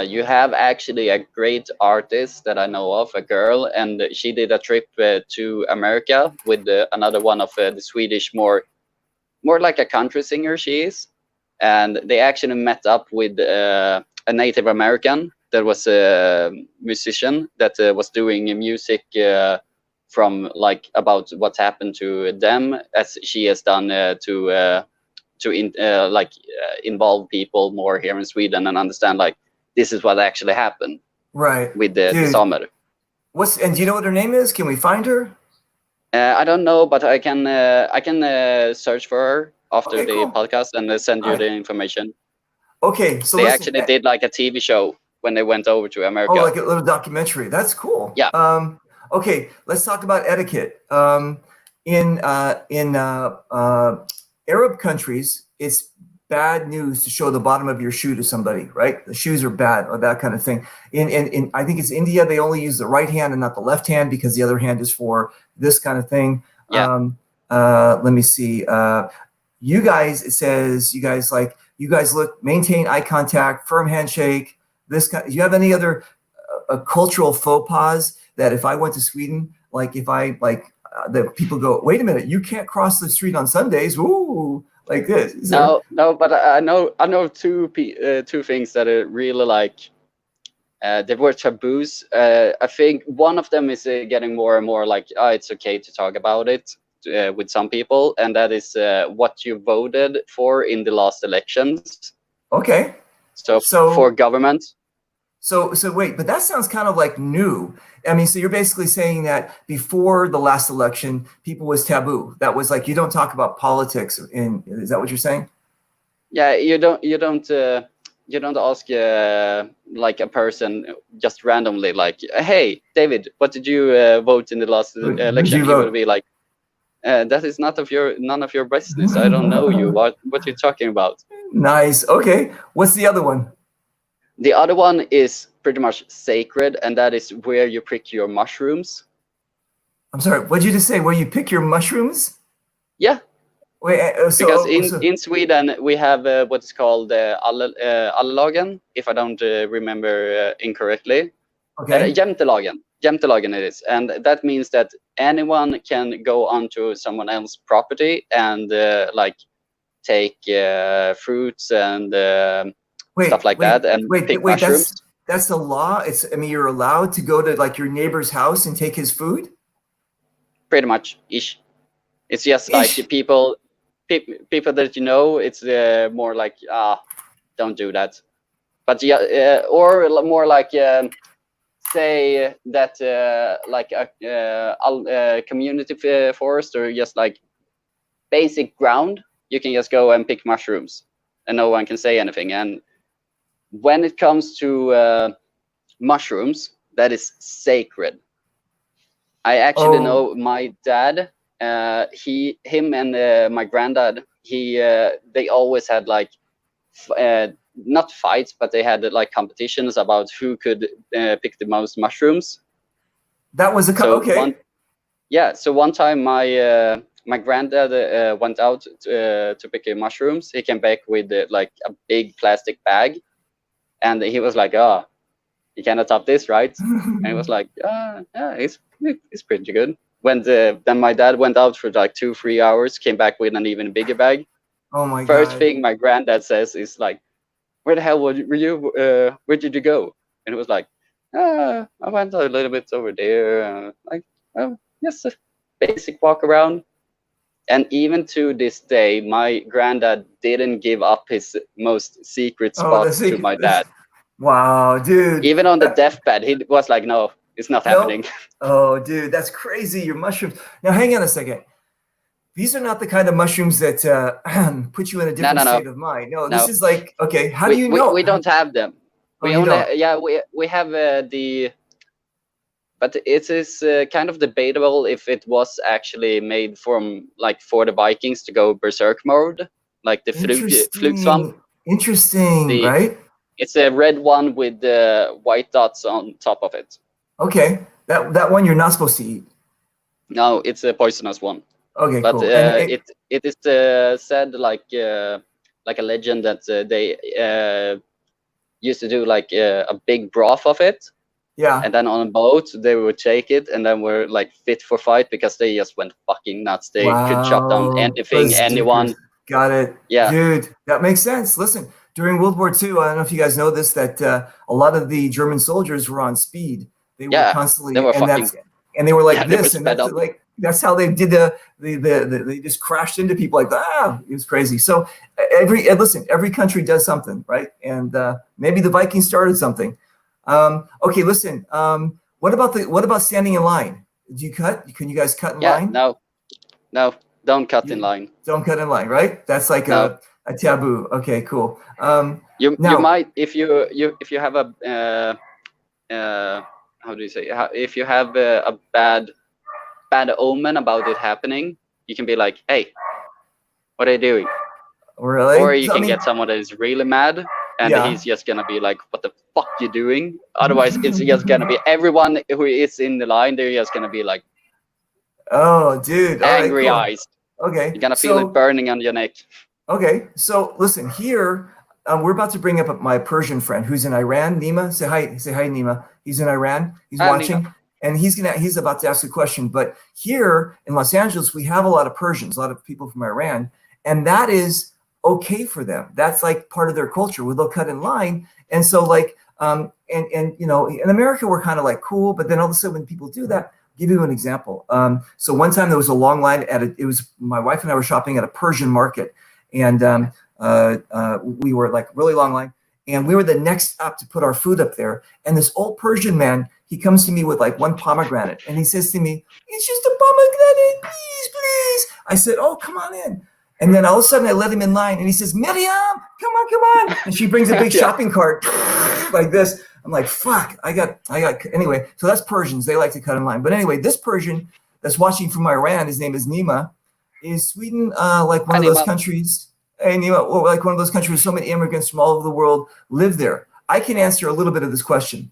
you have actually a great artist that I know of, a girl, and she did a trip to America with another one of the Swedish, more like a country singer she is, and they actually met up with a Native American that was a musician that was doing music from like about what's happened to them, as she has done to involve people more here in Sweden and understand like this is what actually happened. Right. With the Samer. And do you know what her name is? Can we find her? I don't know, but I can search for her after the podcast and send you the information. Okay, so they actually did like a TV show when they went over to America. Oh, like a little documentary. That's cool. Yeah. Okay, let's talk about etiquette. In Arab countries, it's bad news to show the bottom of your shoe to somebody, right? The shoes are bad, or that kind of thing. In I think it's India, they only use the right hand and not the left hand because the other hand is for this kind of thing. Yeah. Let me see. You guys, it says you guys maintain eye contact, firm handshake. Do you have any other cultural faux pas that if I went to Sweden, that people go, wait a minute, you can't cross the street on Sundays, ooh, like this? No, but I know two things that are really they were taboos. I think one of them is getting more and more like, it's okay to talk about it, with some people, and that is what you voted for in the last elections. Okay. So for government. So wait, but that sounds kind of like new. I mean, so you're basically saying that before the last election, people was taboo. That was like, you don't talk about politics. Is that what you're saying? Yeah, you don't ask like a person just randomly, like, hey, David, what did you vote in the last election? He will be like, that is none of your business. I don't know you. What you're talking about? Nice. Okay. What's the other one? The other one is pretty much sacred, and that is where you pick your mushrooms. I'm sorry, what did you just say? Where you pick your mushrooms? Yeah. Wait, because in Sweden we have what's called allelagen, if I don't remember incorrectly. Okay. Jämtelagen it is, and that means that anyone can go onto someone else's property and like take fruits and stuff like that, and pick mushrooms. That's the law. I mean, you're allowed to go to like your neighbor's house and take his food. Pretty much ish. It's just like people that you know. It's more like don't do that. But yeah, or more like say that like a community forest, or just like basic ground, you can just go and pick mushrooms and no one can say anything. And when it comes to mushrooms, that is sacred. I actually know my dad, him and my granddad, they always had like not fights, but they had like competitions about who could pick the most mushrooms. That was okay. So one time my granddad went out to pick mushrooms. He came back with like a big plastic bag, and he was like, "Oh, you cannot top this, right?" And he was like, "Yeah, it's pretty good." Then my dad went out for like 2-3 hours, came back with an even bigger bag. Oh my God! First thing my granddad says is like, "Where the hell were you? Where did you go?" And it was like, "I went a little bit over there." Like, oh, just a basic walk around. And even to this day, my granddad didn't give up his most secret spot to my dad. Wow, dude. Even on the deathbed, he was like, "No, it's not happening." Oh, dude, that's crazy. Your mushrooms. Now, hang on a second. These are not the kind of mushrooms that put you in a different state of mind. No, this is like, okay, how do you know? We don't have them. We have the... But it is kind of debatable if it was actually made from like for the Vikings to go berserk mode, like the flug swamp. Interesting, right? It's a red one with the white dots on top of it. Okay, that one you're not supposed to eat. No, it's a poisonous one. Okay, but cool. It is said like a legend that they used to do like a big broth of it. Yeah. And then on a boat, they would take it and then were like fit for fight because they just went fucking nuts. They could chop down anything, anyone. Got it. Yeah. Dude, that makes sense. Listen, during World War II, I don't know if you guys know this, that a lot of the German soldiers were on speed. They were constantly, they were and they were like this, and that's how they did they just crashed into people like that. It was crazy. So every country does something, right? And maybe the Vikings started something. Okay, listen. What about standing in line? Do you cut? Can you guys cut in line? No, don't cut in line. Don't cut in line, right? That's like a taboo. Okay, cool. You might if you have a how do you say, if you have a bad omen about it happening, you can be like, "Hey, what are you doing?" Really? Or you can get someone that is really mad. And he's just gonna be like, "What the fuck you doing?" Otherwise, it's just gonna be everyone who is in the line. They're just gonna be like, "Oh, dude, angry eyes." Okay, you're gonna feel it burning on your neck. Okay, so listen here. We're about to bring up my Persian friend who's in Iran. Nima, say hi. Say hi, Nima. He's in Iran. He's watching, Nima. And he's about to ask a question. But here in Los Angeles, we have a lot of Persians, a lot of people from Iran, and that is okay for them. That's like part of their culture where they'll cut in line. And so like, and you know, in America, we're kind of like cool, but then all of a sudden when people do that, give you an example. So one time there was a long line it was my wife and I were shopping at a Persian market, and we were like really long line, and we were the next up to put our food up there. And this old Persian man, he comes to me with like one pomegranate, and he says to me, "It's just a pomegranate, please, please." I said, "Oh, come on in." And then all of a sudden I let him in line, and he says, "Miriam, come on, come on." And she brings a big shopping cart like this. I'm like, fuck, I got, anyway, so that's Persians. They like to cut in line. But anyway, this Persian that's watching from Iran, his name is Nima, is Sweden like one of those countries, and like one of those countries, so many immigrants from all over the world live there. I can answer a little bit of this question.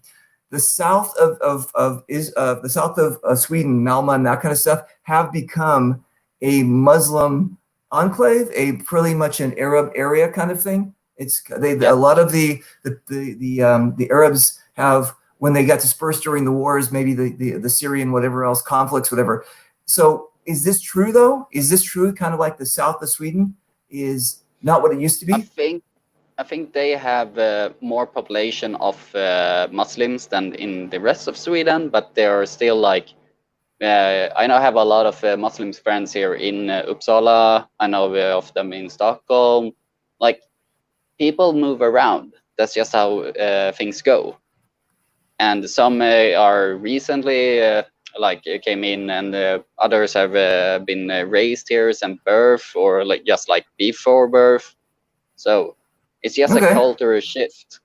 The south the south of Sweden, Malmö, and that kind of stuff have become a Muslim enclave, a pretty much an Arab area kind of thing. A lot of the Arabs have, when they got dispersed during the wars, maybe the Syrian whatever else conflicts, whatever. So is this true though? Is this true? Kind of like the south of Sweden is not what it used to be. I think they have more population of Muslims than in the rest of Sweden, but they are still like. I know I have a lot of Muslim friends here in Uppsala. I know of them in Stockholm. Like, people move around. That's just how things go. And some are recently came in, and others have been raised here since birth, or like just like before birth. So it's just a cultural shift.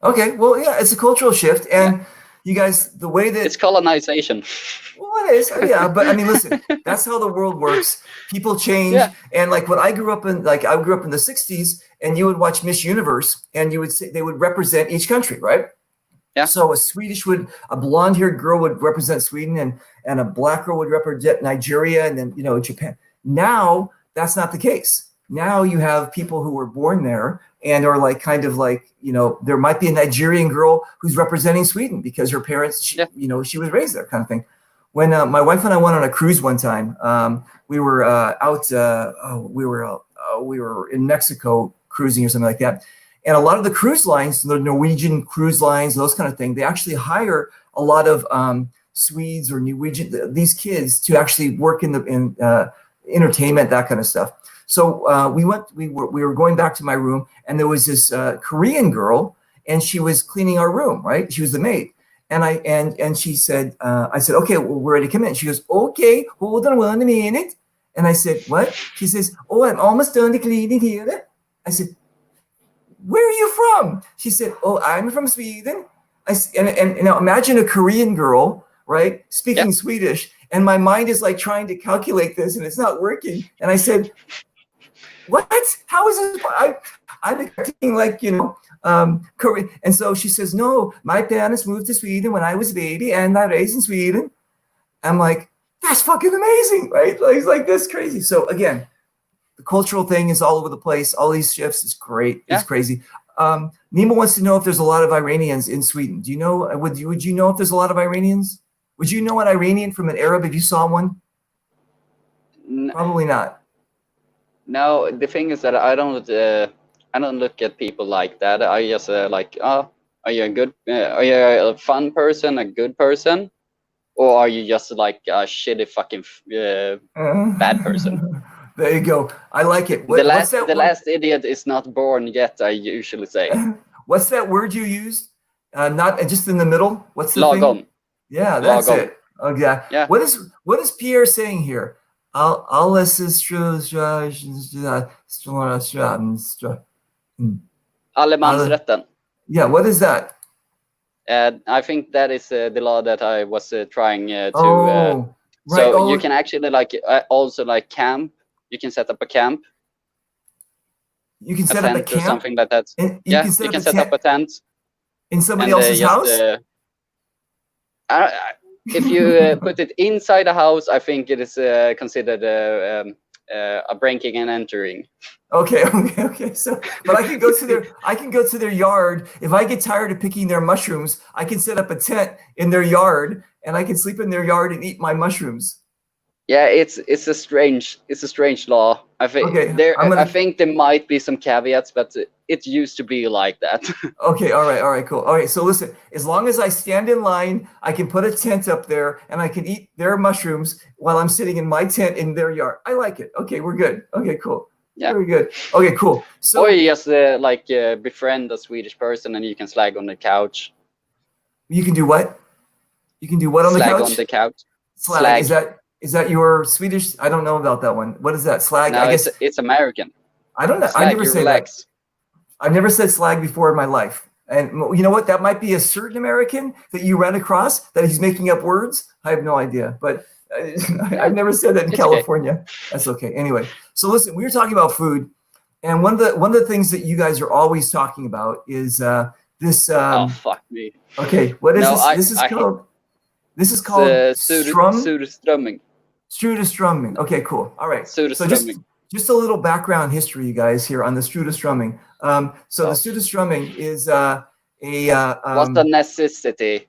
Okay, well, yeah, it's a cultural shift, and you guys, the way that it's colonization. Well, it is, yeah. But I mean, listen, that's how the world works. People change, and like when I grew up in, the '60s, and you would watch Miss Universe, and you would say they would represent each country, right? Yeah. So a blonde-haired girl would represent Sweden, and a black girl would represent Nigeria, and then Japan. Now that's not the case. Now you have people who were born there and are like kind of like, there might be a Nigerian girl who's representing Sweden because her parents, she was raised there, kind of thing. When my wife and I went on a cruise one time, we were we were in Mexico cruising or something like that. And a lot of the cruise lines, the Norwegian cruise lines, those kind of things, they actually hire a lot of Swedes or Norwegian, these kids to actually work in entertainment, that kind of stuff. So we were going back to my room, and there was this Korean girl, and she was cleaning our room, right? She was the maid. And she said, I said, "Okay, well, we're ready to come in." She goes, "Okay, hold on 1 minute." And I said, "What?" She says, "Oh, I'm almost done the cleaning here." I said, "Where are you from?" She said, "Oh, I'm from Sweden." And now imagine a Korean girl, right, speaking Swedish, and my mind is like trying to calculate this, and it's not working. And I said, "What? How is this?" I'm expecting Korean. And so she says, "No, my parents moved to Sweden when I was a baby, and I raised in Sweden." I'm like, "That's fucking amazing," right? It's like this crazy. So again, the cultural thing is all over the place. All these shifts is great. It's crazy. Nima wants to know if there's a lot of Iranians in Sweden. Do you know? Would you know if there's a lot of Iranians? Would you know an Iranian from an Arab if you saw one? Probably not. No, the thing is that I don't look at people like that. I just are you a fun person, a good person, or are you just like a shitty fucking bad person? There you go. I like it. The last idiot is not born yet, I usually say. What's that word you used? Not just in the middle. What's the Lagom. thing? Yeah, that's Lagom. it. Okay. Yeah. What is Pierre saying here? Allemansrätten. Yeah, what is that? I think that is the law that I was trying to. Right. So you can actually also camp. You can set up a camp. You can set up a camp or something like that. You can set up a tent in somebody else's house. If you put it inside a house, I think it is considered a breaking and entering. Okay. So, but I can go to their yard. If I get tired of picking their mushrooms, I can set up a tent in their yard, and I can sleep in their yard and eat my mushrooms. Yeah, it's a strange law. I think I think there might be some caveats, but it used to be like that. Okay, all right, cool. All right, so listen, as long as I stand in line, I can put a tent up there and I can eat their mushrooms while I'm sitting in my tent in their yard. I like it. Okay, we're good. Okay, cool. Yeah. Very good. Okay, cool. So, or you just befriend a Swedish person and you can slag on the couch. You can do what? You can do what on the couch? Slag on the couch. Slag. Is that your Swedish? I don't know about that one. What is that? Slag? No, I guess it's American. I don't know. Slag, I never say relax. that. I've never said slag before in my life. And you know what? That might be a certain American that you ran across that he's making up words. I have no idea. But I've never said that in California. Okay. That's okay. Anyway, so listen, we were talking about food. And one of the things that you guys are always talking about is this. Oh, fuck me. Okay, what is this? This is called Surströmming. Surströmming. Okay, cool. All right. So just a little background history, you guys, here on the Surströmming. So the Surströmming is was a necessity.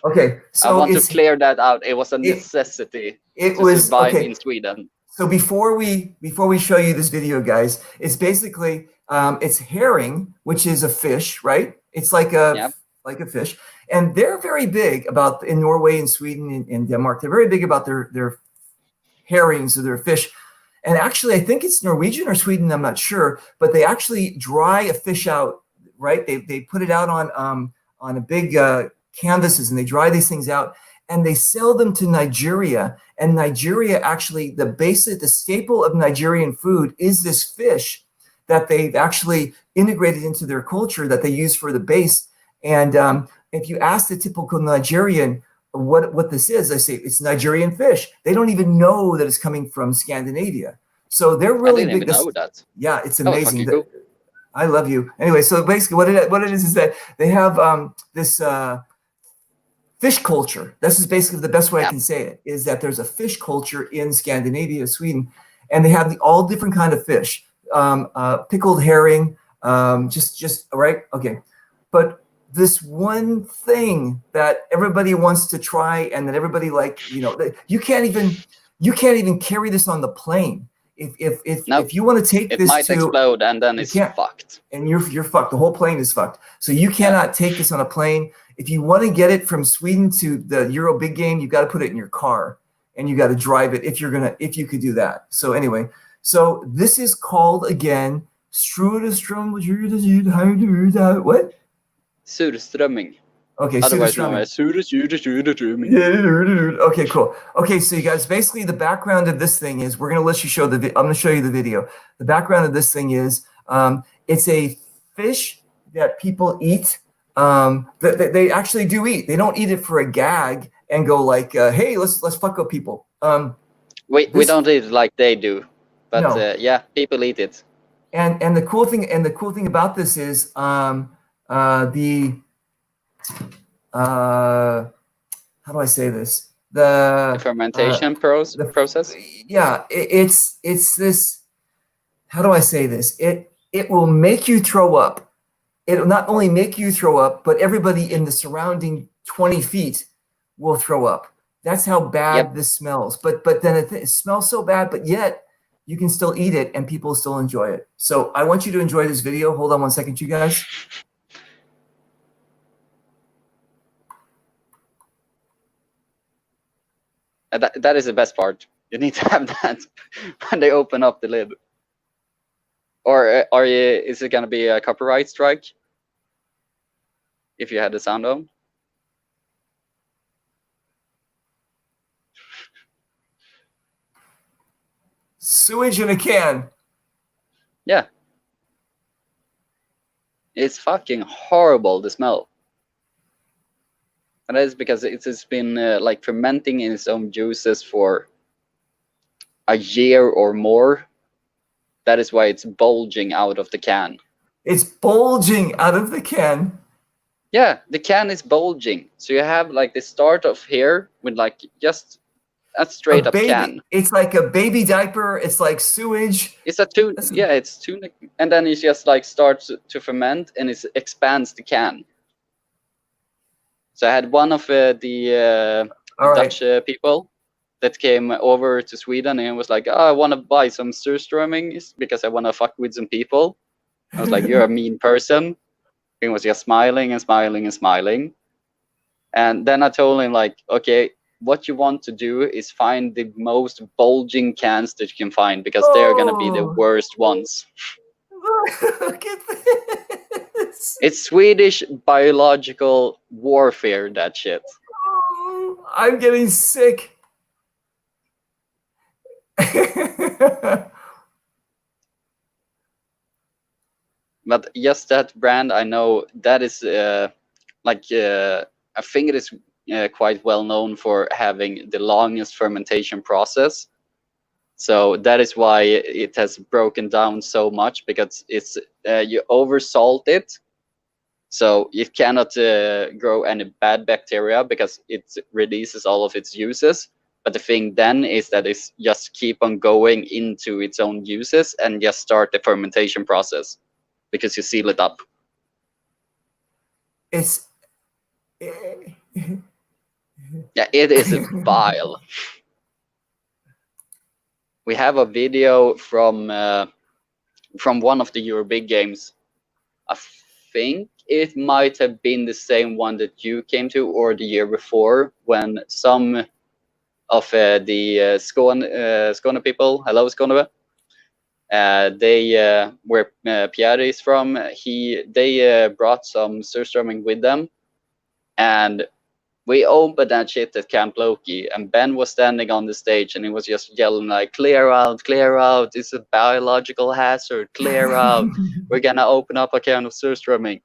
Okay, so I want to clear that out. It was a necessity to survive in Sweden. So before we show you this video, guys, it's basically it's herring, which is a fish, right? It's like a fish, and they're very big in Norway and Sweden and Denmark. They're very big about their herrings or their fish. And actually, I think it's Norwegian or Sweden, I'm not sure, but they actually dry a fish out, right? They put it out on a big canvases, and they dry these things out, and they sell them to Nigeria. And Nigeria, actually, the staple of Nigerian food is this fish that they've actually integrated into their culture that they use for the base. And if you ask the typical Nigerian what this is, I say it's Nigerian fish. They don't even know that it's coming from Scandinavia. So they're really big. I didn't even know that. Yeah, it's amazing. Cool. I love you. Anyway, so basically what it is that they have this fish culture. This is basically the best way I can say it, is that there's a fish culture in Scandinavia, Sweden, and they have all different kind of fish. Pickled herring, just right? Okay. But this one thing that everybody wants to try, and that everybody you can't even carry this on the plane. If you want to take this, it might explode, and then it's fucked. And you're fucked. The whole plane is fucked. So you cannot take this on a plane. If you want to get it from Sweden to the Euro big game, you got to put it in your car, and you got to drive it if you could do that. So anyway, so this is called again Surströmming. What? Surströmming. Okay, Surströmming. Okay, cool. Okay, so you guys, basically the background of this thing is, we're going to let you show I'm going to show you the video. The background of this thing is it's a fish that people eat. That they actually do eat. They don't eat it for a gag and go like, hey, let's fuck up people. We don't eat it like they do, but no. Yeah, people eat it. And the cool thing about this is how do I say this? The fermentation process. Yeah, it's this. How do I say this? It will make you throw up. It'll not only make you throw up, but everybody in the surrounding 20 feet will throw up. That's how bad this smells. But then it smells so bad, but yet you can still eat it and people still enjoy it. So I want you to enjoy this video. Hold on one second, you guys. That is the best part. You need to have that when they open up the lid. Or is it going to be a copyright strike if you had the sound on? Sewage in a can. Yeah. It's fucking horrible, the smell. And that is because it's been like fermenting in its own juices for a year or more. That is why it's bulging out of the can. It's bulging out of the can? Yeah, the can is bulging. So you have like the start of here with like just a straight up can. It's like a baby diaper. It's like sewage. It's a tuna. Yeah, it's tuna. And then it just like starts to ferment and it expands the can. So I had one of the Dutch people that came over to Sweden and was like, oh, I want to buy some surströmming because I want to fuck with some people. I was like, you're a mean person. He was just smiling and smiling and smiling. And then I told him, like, okay, what you want to do is find the most bulging cans that you can find, because they're going to be the worst ones. Look at this. It's Swedish biological warfare, that shit. Oh, I'm getting sick. But yes, that brand, I know that is I think it is quite well known for having the longest fermentation process. So that is why it has broken down so much, because it's you oversalt it, so it cannot grow any bad bacteria because it releases all of its uses. But the thing then is that it's just keep on going into its own uses and just start the fermentation process, because you seal it up. It's yeah, it is vile. We have a video from one of the Eurobig games. I think it might have been the same one that you came to, or the year before, when some of the Skåne people, hello Skåne, they where Pierre is from, they brought some surströmming with them, and we opened that shit at Camp Loki, and Ben was standing on the stage and he was just yelling like, clear out, it's a biological hazard, clear out, we're gonna open up a can of surströmming.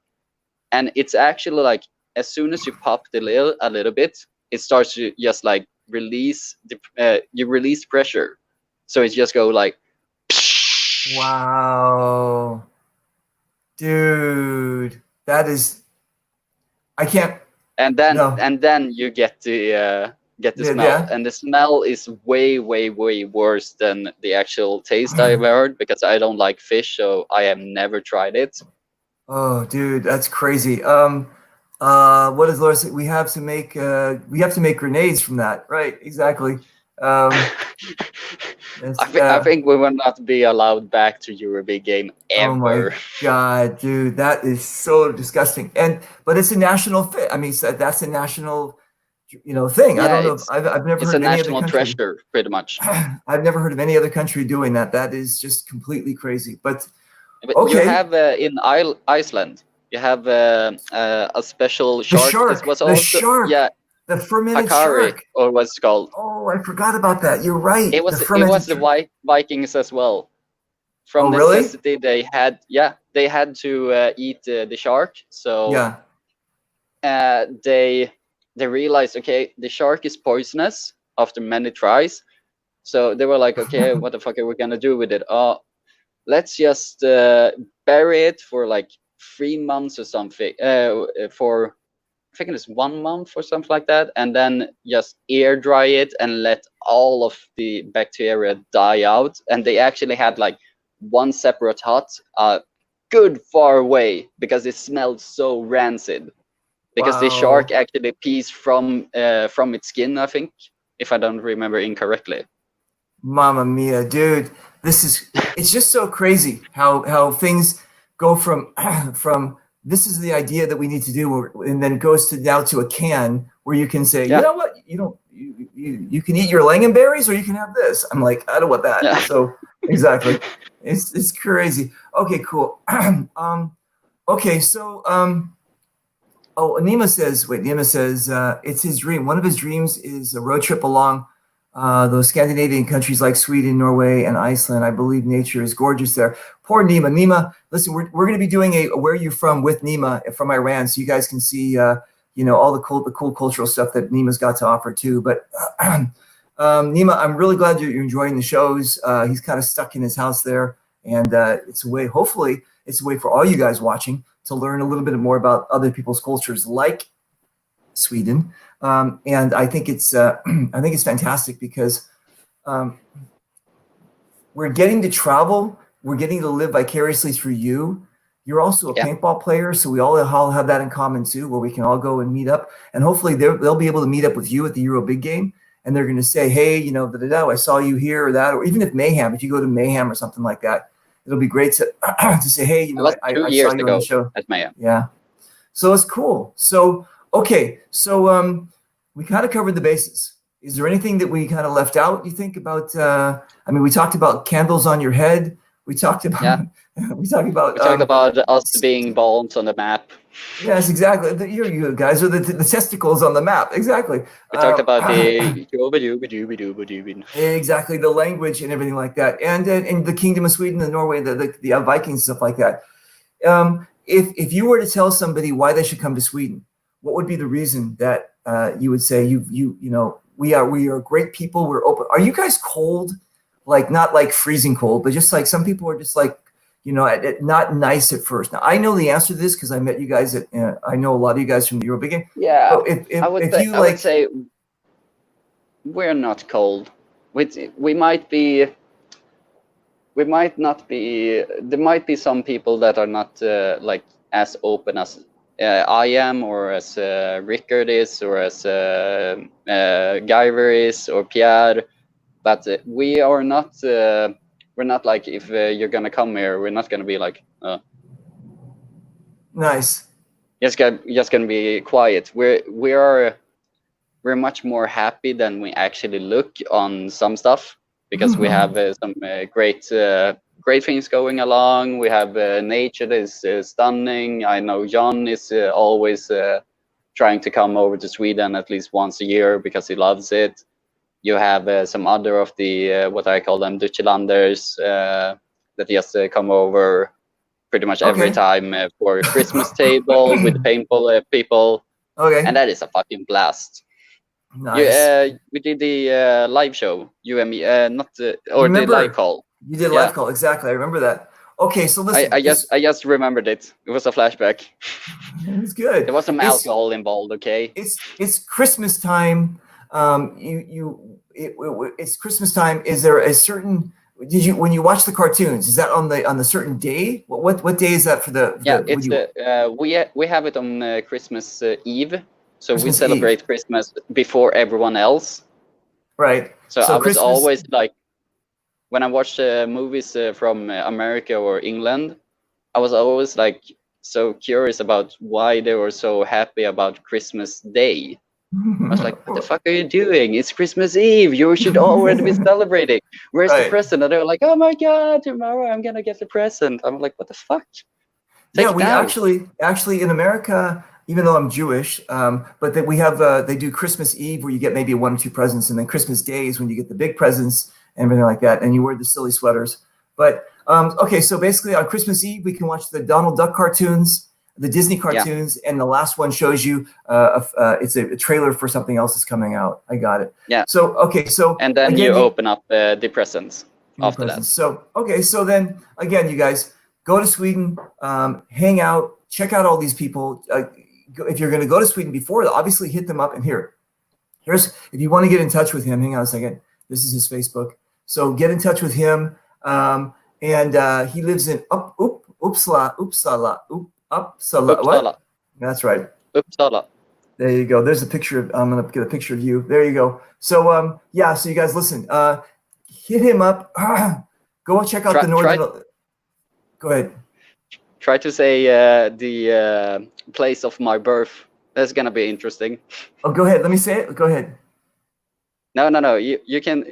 And it's actually like, as soon as you pop the lid a little bit, it starts to just like release you release pressure, so it just go like, wow, dude, that is, I can't. And then you get the smell, yeah. And the smell is way worse than the actual taste I've heard, because I don't like fish, so I have never tried it. Oh, dude, that's crazy. What does Laura say? We have to make grenades from that, right? Exactly. I think we will not be allowed back to Eurobig game ever. Oh my god, dude, that is so disgusting. But it's a national thing. I mean, that's a national, thing. Yeah, I don't know. I've never heard of any other country. It's a national treasure, pretty much. I've never heard of any other country doing that. That is just completely crazy. But okay. You have in Iceland, you have a special shark. The shark. Yeah. The fermented shark, or what's it called? Oh, I forgot about that. You're right. It was the Vikings as well. From really? necessity, they had to eat the shark. So yeah, they realized, okay, the shark is poisonous after many tries. So they were like, okay, what the fuck are we gonna do with it? Let's just bury it for like 3 months or something. For I think it's 1 month or something like that, and then just air dry it and let all of the bacteria die out. And they actually had like one separate hut, good far away, because it smelled so rancid. Because the shark actually pees from its skin, I think, if I don't remember incorrectly. Mamma mia, dude! It's just so crazy how things go from this is the idea that we need to do, and then goes now to a can where you can say, you know what, you can eat your lingonberries or you can have this. I'm like, I don't want that. Yeah. So exactly, it's crazy. Okay, cool. Okay, so Nima says it's his dream. One of his dreams is a road trip along those Scandinavian countries like Sweden, Norway, and Iceland. I believe nature is gorgeous there. Poor Nima. Nima, listen, we're going to be doing a Where You From with Nima from Iran, so you guys can see all the cool cultural stuff that Nima's got to offer too. But Nima, I'm really glad you're enjoying the shows. He's kind of stuck in his house there, and it's a way. Hopefully, it's a way for all you guys watching to learn a little bit more about other people's cultures, like Sweden. And I think it's fantastic because we're getting to travel. We're getting to live vicariously through you. You're also a paintball player, so we all have that in common too, where we can all go and meet up. And hopefully they'll be able to meet up with you at the Euro Big Game, and they're going to say, hey, I saw you here or that, or even if you go to Mayhem or something like that, it'll be great to to say, hey, you know, It was 2 I years saw you on ago the show. at Maya. Yeah. So it's cool. So, okay. So we kind of covered the bases. Is there anything that we kind of left out, you think, about, I mean, we talked about candles on your head. We talked about, we talked about us being bones on the map. Yes, exactly. You guys are the testicles on the map. Exactly. We talked about the exactly, the language and everything like that, and the Kingdom of Sweden, the Norway, the Vikings, stuff like that. If you were to tell somebody why they should come to Sweden, what would be the reason that you would say you know we are great people, we're open? Are you guys cold? Like not like freezing cold, but just like some people are just like, you know, not nice at first. Now I know the answer to this because I met you guys at. I know a lot of you guys from the Euro Begin. Yeah, but if I would say we're not cold. We might be. We might not be. There might be some people that are not like as open as I am, or as Rickard is, or as Guyver is, or Pierre. But we are not. We're not like, if you're gonna come here, we're not gonna be like. Nice. Just gonna be quiet. We're much more happy than we actually look on some stuff, because we have some great things going along. We have nature that is stunning. I know John is always trying to come over to Sweden at least once a year because he loves it. You have some other of the what I call them Dutchlanders that just come over pretty much every time for a Christmas table with the paintball people. Okay. And that is a fucking blast. Nice. We did the live show, you and me, the live call. You did a live call, exactly. I remember that. Okay, so listen. I just remembered it. It was a flashback. It was good. There was some alcohol involved. Okay. It's Christmas time. It's Christmas time. Is there a certain? When you watch the cartoons? Is that on the certain day? What day is that for the? It's we have it on Christmas Eve. So Christmas we celebrate Eve. Christmas before everyone else. Right. So I was always like, when I watched movies from America or England, I was always like so curious about why they were so happy about Christmas Day. I was like, what the fuck are you doing? It's Christmas Eve. You should already be celebrating. Where's the present? And they were like, oh my God, tomorrow I'm going to get the present. I'm like, what the fuck? We actually in America, even though I'm Jewish, but that we have, they do Christmas Eve where you get maybe 1 or 2 presents, and then Christmas Day is when you get the big presents and everything like that, and you wear the silly sweaters. But, okay, so basically on Christmas Eve, we can watch the Donald Duck cartoons, the Disney cartoons, and the last one shows you it's a trailer for something else that's coming out. I got it. Yeah. So okay, so and then again, you open up the presents after that. So okay, so then again, you guys go to Sweden, hang out, check out all these people. If you're going to go to Sweden before, obviously hit them up. And here's if you want to get in touch with him. Hang on a second. This is his Facebook. So get in touch with him. And he lives in Uppsala. What? That's right. Uppsala. There you go. There's a picture. I'm gonna get a picture of you. There you go. So yeah. So you guys listen. Hit him up. Go check out the northern. Go ahead. Try to say the place of my birth. That's gonna be interesting. Oh, go ahead. Let me say it. Go ahead. No. You can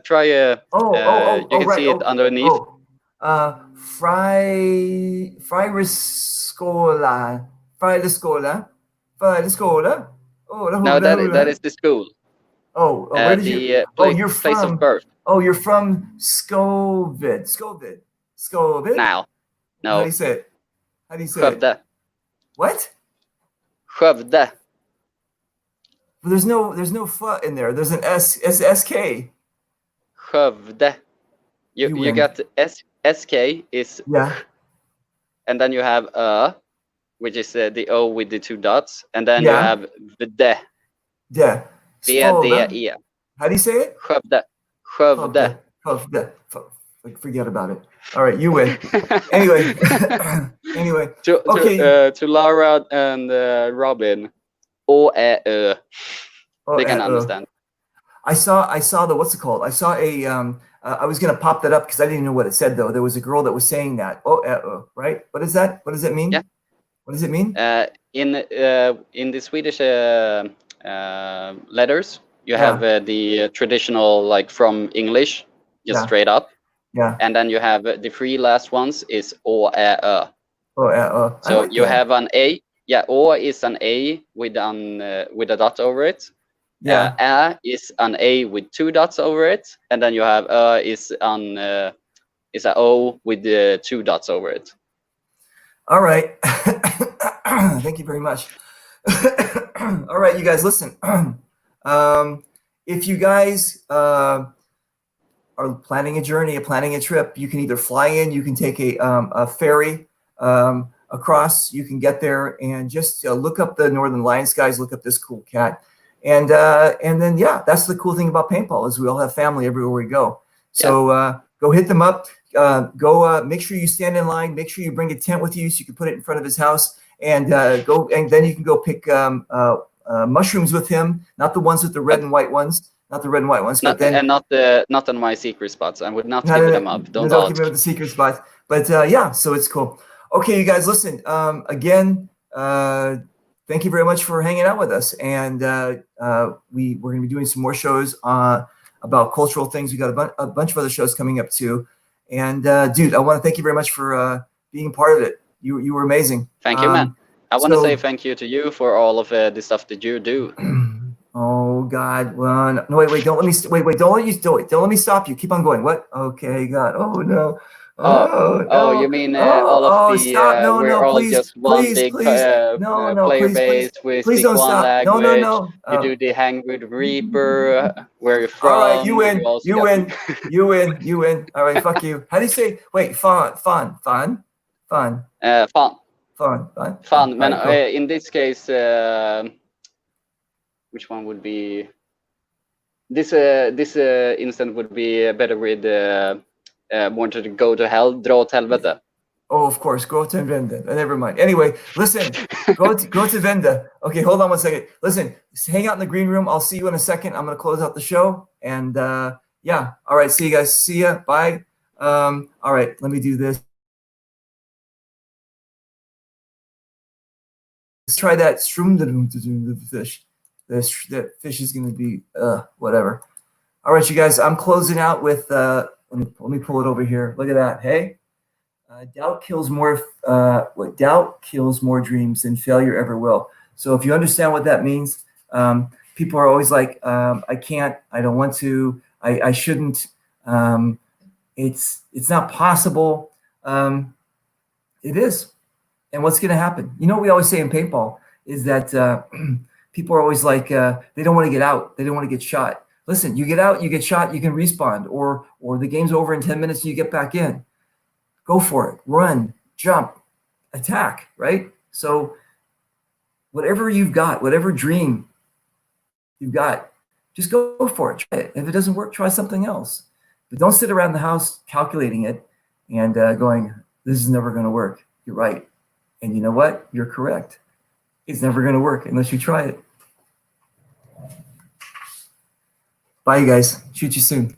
try. You can see it underneath. Friskola. Oh, no, that is the school. Where did you? You're from. Place of birth. Oh, you're from Skoved. Now, no. How do you say it? Skövde. It? What? Skövde. But there's no f in there. There's an SK. Skövde. You got SK is and then you have which is the O with the 2 dots, and then you have the VDE. How do you say it? Skövde. Forget about it. All right, you win. Anyway. To Lara and Robin, They can understand. I saw the what's it called? I saw I was going to pop that up because I didn't know what it said, though. There was a girl that was saying that. Right? What is that? What does it mean? Yeah. What does it mean? In the Swedish letters, you have the traditional, like from English, just straight up. Yeah. And then you have the three last ones is O, Ä, Ö. So like you have an A. Yeah, O is an A with a dot over it. Yeah. Ä is an A with two dots over it, and then you have is an O with the two dots over it. All right. Thank you very much. All right, you guys, listen. If you guys are planning a journey, planning a trip, you can either fly in, you can take a ferry across, you can get there and just look up the Northern Lion Skies, look up this cool cat. And then, yeah, that's the cool thing about paintball is we all have family everywhere we go. So go hit them up. Go make sure you stand in line. Make sure you bring a tent with you so you can put it in front of his house. And go, and then you can go pick mushrooms with him. Not the ones with the red and white ones. Not the red and white ones. Not, but then not on my secret spots. I would not give them up. Don't give them the secret spots. But yeah, so it's cool. Okay, you guys, listen. Again, thank you very much for hanging out with us. And we're going to be doing some more shows about cultural things. We got a bunch of other shows coming up too. And dude, I want to thank you very much for being part of it. You were amazing. Thank you, man. I want to say thank you to you for all of the stuff that you do. Oh God! Well, no, wait! Don't let me. Wait! Don't let me stop you. Keep on going. What? Okay, God. Oh no. Oh, you mean all of the? Stop! No, we're all please, just one please, big please. player base. We please speak don't one stop. language. No. You do the hang with Reaper. Where you're from? All right, you win. You win. You win. All right, fuck you. How do you say? Wait, fun. Fun. Fun. Man, Right, in this case, which one would be? This instant would be better with more to go to hell, dra åt helvete. Oh, of course, go to Venda. Never mind. Anyway, listen, go to Venda. Okay, hold on one second. Listen, hang out in the green room. I'll see you in a second. I'm going to close out the show. And yeah, all right, see you guys. See ya. Bye. All right, let me do this. Let's try that fish. That fish is going to be whatever. All right, you guys, I'm closing out with let me pull it over here. Look at that. Hey, doubt kills more dreams than failure ever will. So if you understand what that means, people are always like, I can't, I don't want to, I shouldn't. It's not possible. It is. And what's going to happen? You know what we always say in paintball is that people are always like, they don't want to get out. They don't want to get shot. Listen, you get out, you get shot, you can respawn, or the game's over in 10 minutes and you get back in. Go for it. Run, jump, attack, right? So whatever you've got, whatever dream you've got, just go for it. Try it. If it doesn't work, try something else. But don't sit around the house calculating it and going, this is never going to work. You're right. And you know what? You're correct. It's never going to work unless you try it. Bye, you guys. Shoot you soon.